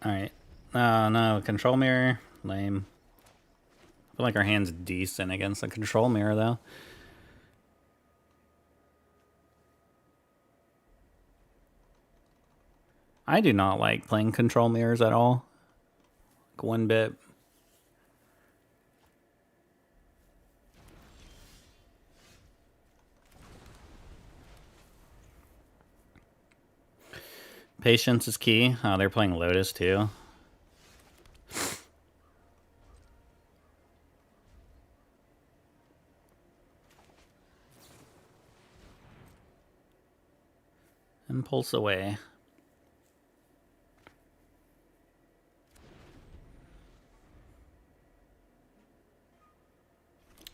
Alright. Oh no, control mirror. Lame. I feel like our hand's decent against the control mirror though. I do not like playing control mirrors at all. Like one bit. Patience is key. Oh, they're playing Lotus too. Impulse away.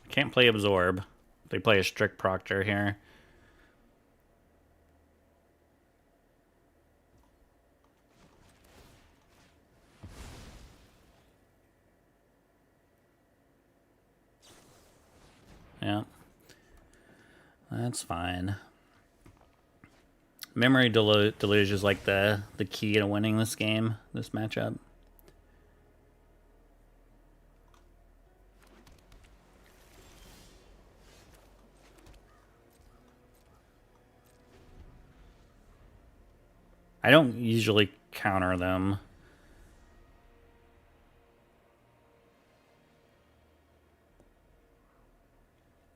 Can't play Absorb. They play a Strict Proctor here. Yeah. That's fine. Memory deluge is like the key to winning this game, this matchup. I don't usually counter them.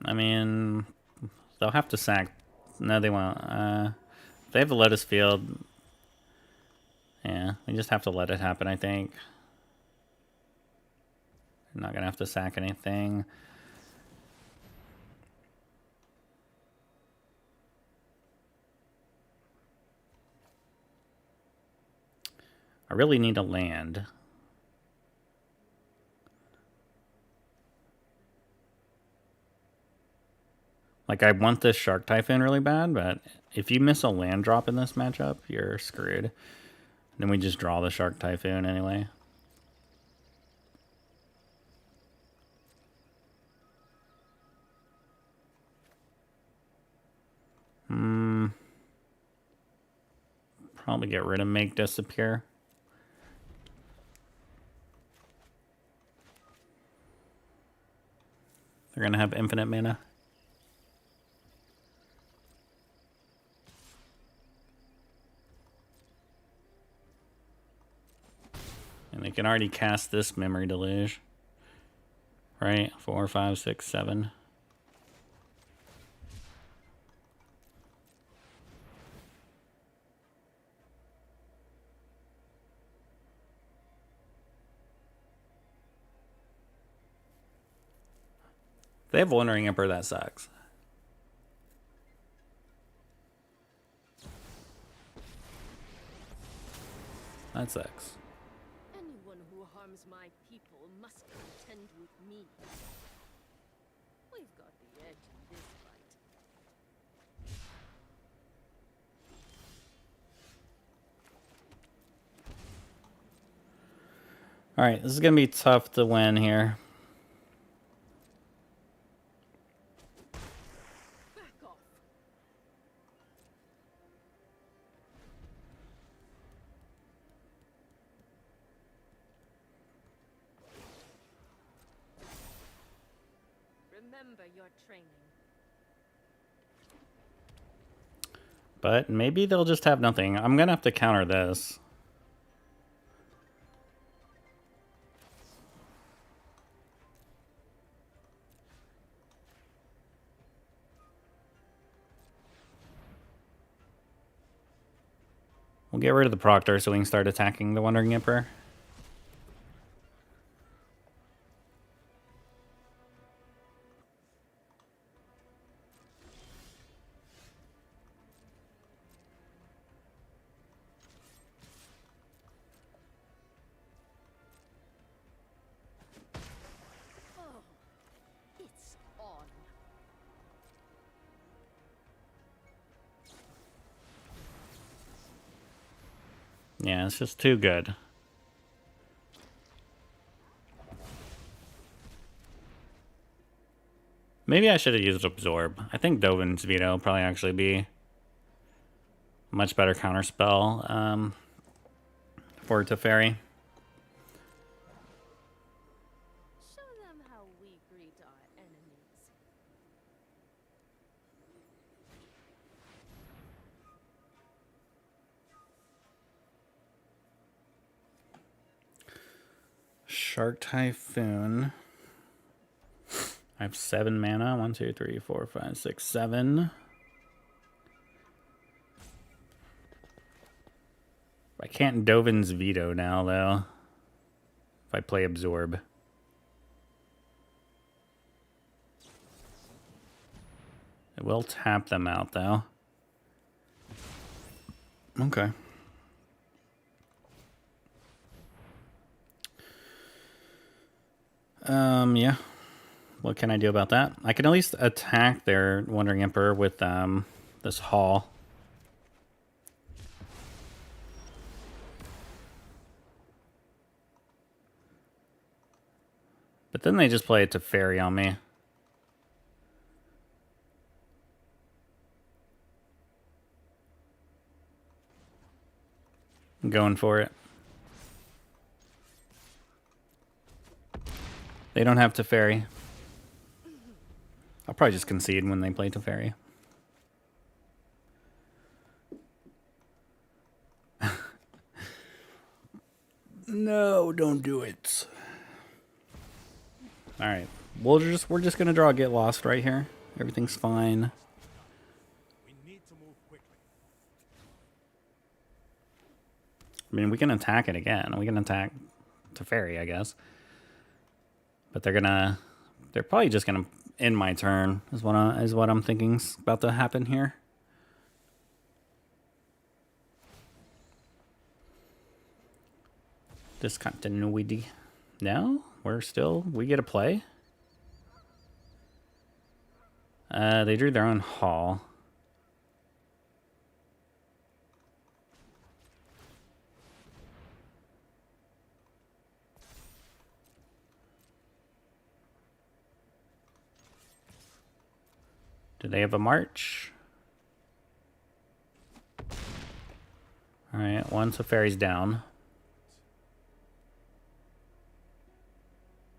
I mean, they'll have to sack. No, they won't. They have the Lotus Field. Yeah, we just have to let it happen, I think. I'm not going to have to sack anything. I really need to land. Like, I want this Shark Typhoon really bad, but if you miss a land drop in this matchup, you're screwed. Then we just draw the Shark Typhoon anyway. Probably get rid of Make Disappear. They're going to have infinite mana. And they can already cast this Memory Deluge. Right? 4, 5, 6, 7. They have Wandering Emperor, that sucks. That sucks. Anyone who harms my people must contend with me. We've got the edge in this fight. Alright, this is going to be tough to win here. Back off. Remember your training. But maybe they'll just have nothing. I'm going to have to counter this. We'll get rid of the Proctor so we can start attacking the Wandering Emperor. Yeah, it's just too good. Maybe I should have used Absorb. I think Dovin's Veto will probably actually be a much better counterspell for Teferi. Show them how we greet our enemies. Shark Typhoon. I have 7 mana. 1, 2, 3, 4, 5, 6, 7. I can't Dovin's Veto now, though. If I play Absorb. It will tap them out, though. Okay. Yeah. What can I do about that? I can at least attack their Wandering Emperor with this Haul. But then they just play it to Fairy on me. I'm going for it. They don't have Teferi. I'll probably just concede when they play Teferi. No, don't do it. All right, we're just gonna draw Get Lost right here. Everything's fine. We need to move quickly. I mean, we can attack it again. We can attack Teferi, I guess. But they're probably just gonna end my turn. Is what I'm thinking's about to happen here. Discontinuity. No, we get a play. They drew their own Haul. Do they have a march? Alright, one Teferi's down.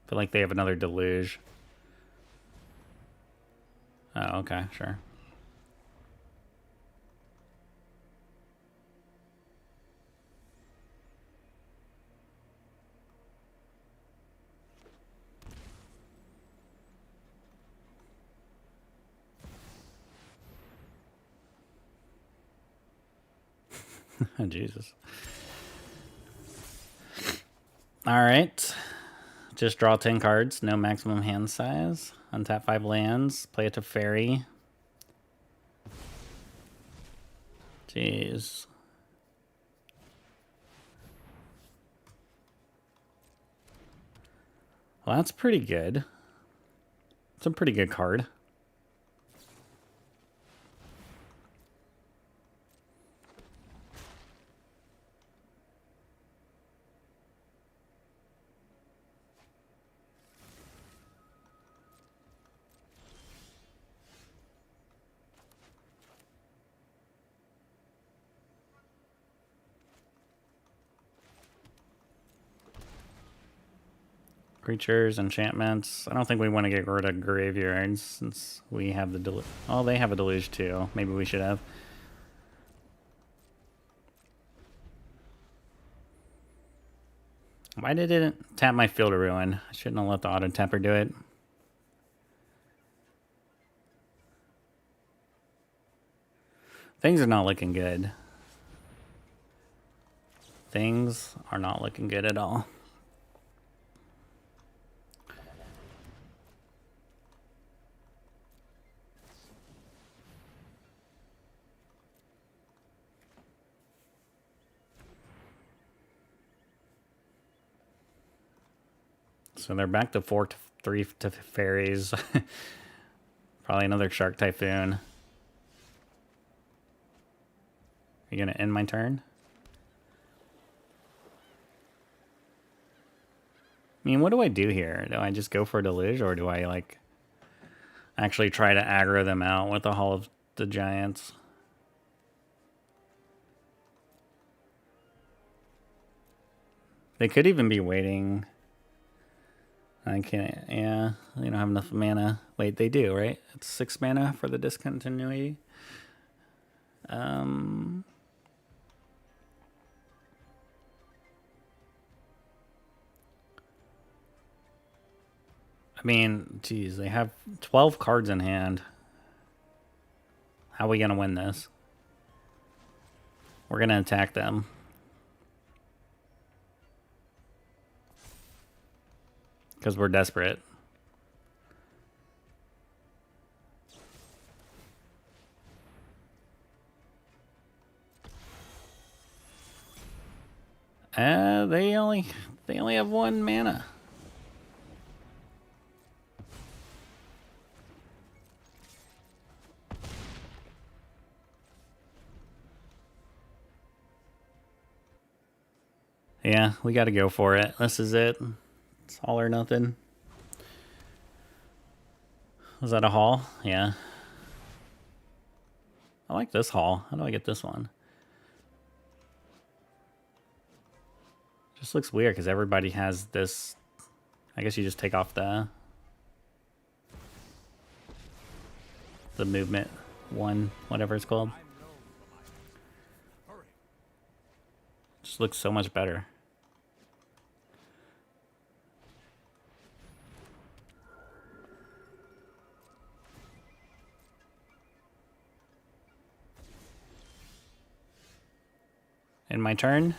Feel like they have another Deluge. Oh, okay, sure. Jesus. All right. Just draw 10 cards. No maximum hand size. Untap 5 lands. Play it to Fairy. Jeez. Well, that's pretty good. It's a pretty good card. Creatures, enchantments. I don't think we want to get rid of graveyards since we have the deluge. Oh, they have a deluge too. Maybe we should have. Why did it tap my Field of Ruin? I shouldn't have let the auto tapper do it. Things are not looking good. Things are not looking good at all. So they're back to 4-3 to Fairies. Probably another Shark Typhoon. Are you gonna end my turn? I mean, what do I do here? Do I just go for a deluge, or do I, like, actually try to aggro them out with the Hall of the Giants? They could even be waiting. I can't, yeah, they don't have enough mana. Wait, they do, right? It's 6 mana for the discontinuity. I mean, geez, they have 12 cards in hand. How are we going to win this? We're going to attack them. Because we're desperate. They only have 1 mana. Yeah, we got to go for it. This is it. It's all or nothing. Was that a haul? Yeah. I like this haul. How do I get this one? Just looks weird because everybody has this. I guess you just take off the movement one, whatever it's called. Just looks so much better. In my turn.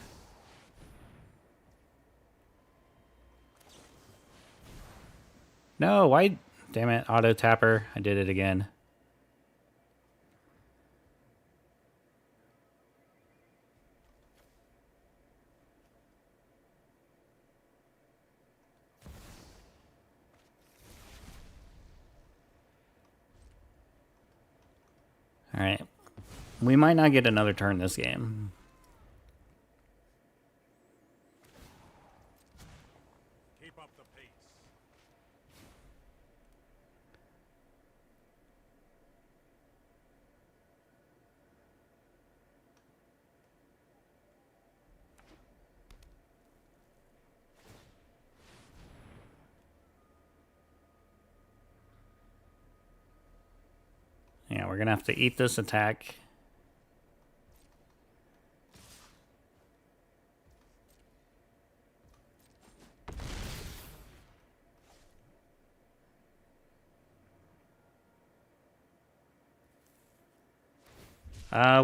No, why? Damn it, auto tapper. I did it again. All right. We might not get another turn this game. Keep up the pace. Yeah, we're going to have to eat this attack.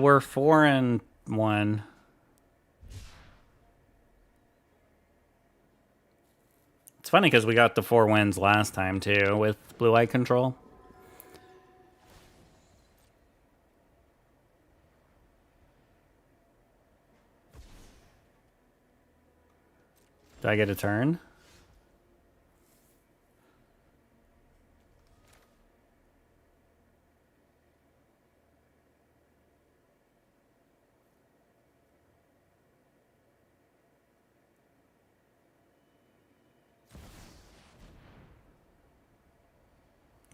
We're 4-1. It's funny because we got the 4 wins last time too with blue eye control. Do I get a turn?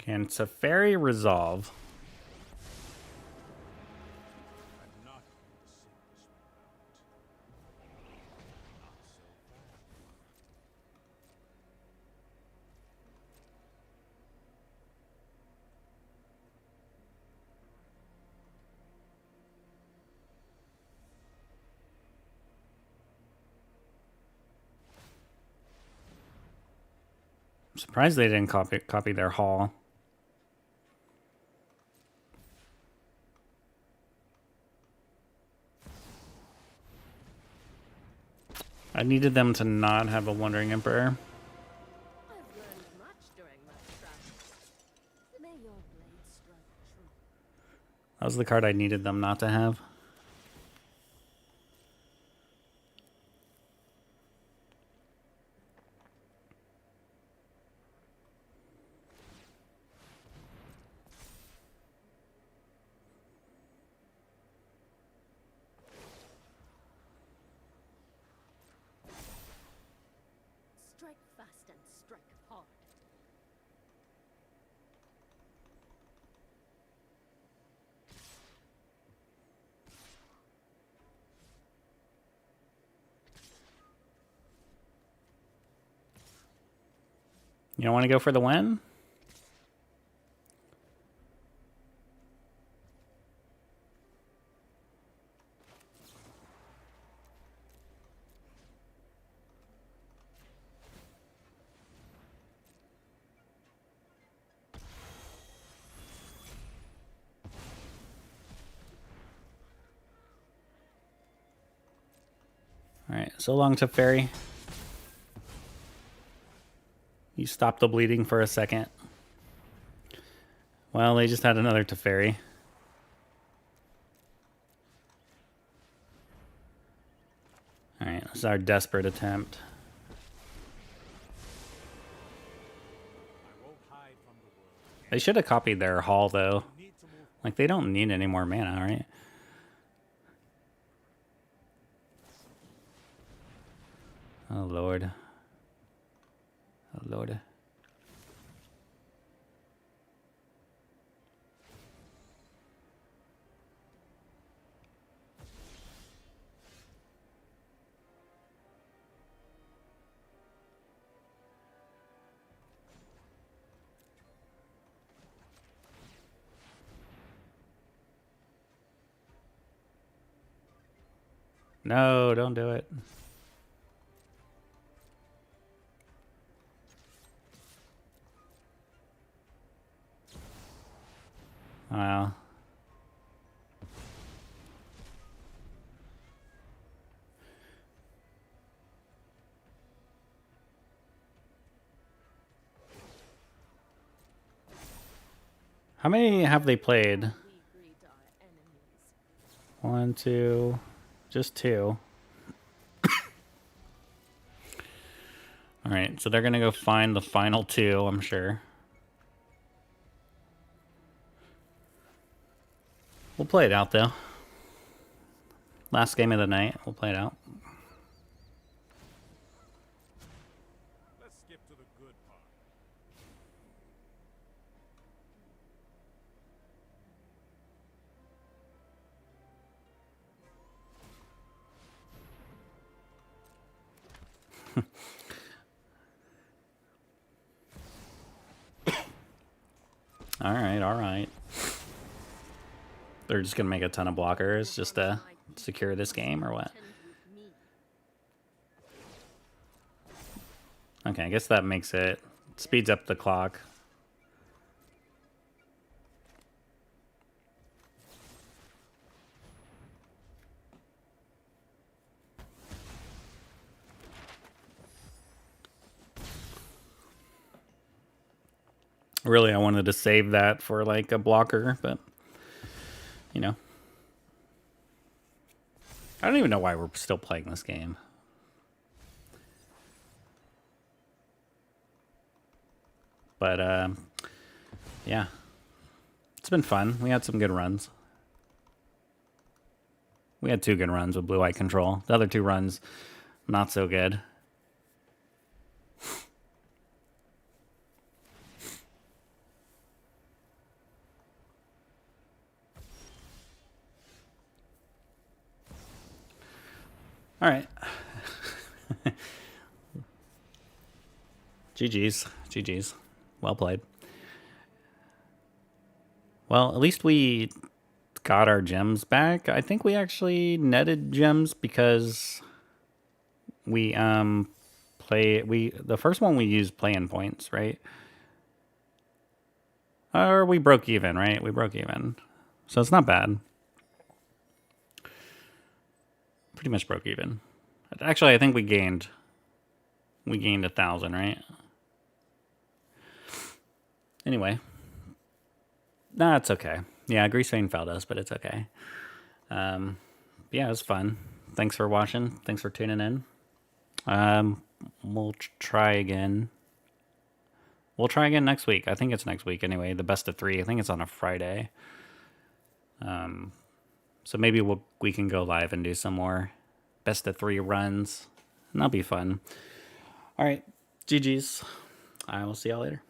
And it's a fairy resolve. I'm not going to sit this one out. Not so fast. I'm surprised they didn't copy their haul. I needed them to not have a Wandering Emperor. I've learned much during my travels. May your blade strike true. That was the card I needed them not to have. Strike fast You don't want to go for the win? Alright, so long to Fairy. You stopped the bleeding for a second. Well, they just had another Teferi. Alright, this is our desperate attempt. I won't hide from the world. They should have copied their haul, though. You need to move. Like, they don't need any more mana, right? Oh, Lord. Oh, Lord. No, don't do it. Wow. How many have they played? We greet our enemies. 1, 2, just 2. Alright, so they're gonna go find the final 2, I'm sure. We'll play it out, though. Last game of the night, we'll play it out. Let's skip to the good part. Alright, alright. They're just gonna make a ton of blockers just to secure this game, or what? Contend with me. Okay, I guess that makes it... speeds up the clock. Really, I wanted to save that for, like, a blocker, but... you know. I don't even know why we're still playing this game. But, yeah. It's been fun. We had some good runs. We had 2 good runs with blue-white control. The other 2 runs, not so good. All right. GG's. GG's. Well played. Well, at least we got our gems back. I think we actually netted gems because we the first one we used play-in points, right? Or we broke even, right? We broke even. So it's not bad. Pretty much broke even. Actually, I think we gained 1,000, right? Anyway. Nah, it's okay. Yeah, Greasefang failed us, but it's okay. Yeah, it was fun. Thanks for watching. Thanks for tuning in. We'll try again. We'll try again next week. I think it's next week anyway. The best of 3. I think it's on a Friday. So maybe we can go live and do some more best of 3 runs. And that'll be fun. All right. GG's. I will see y'all later.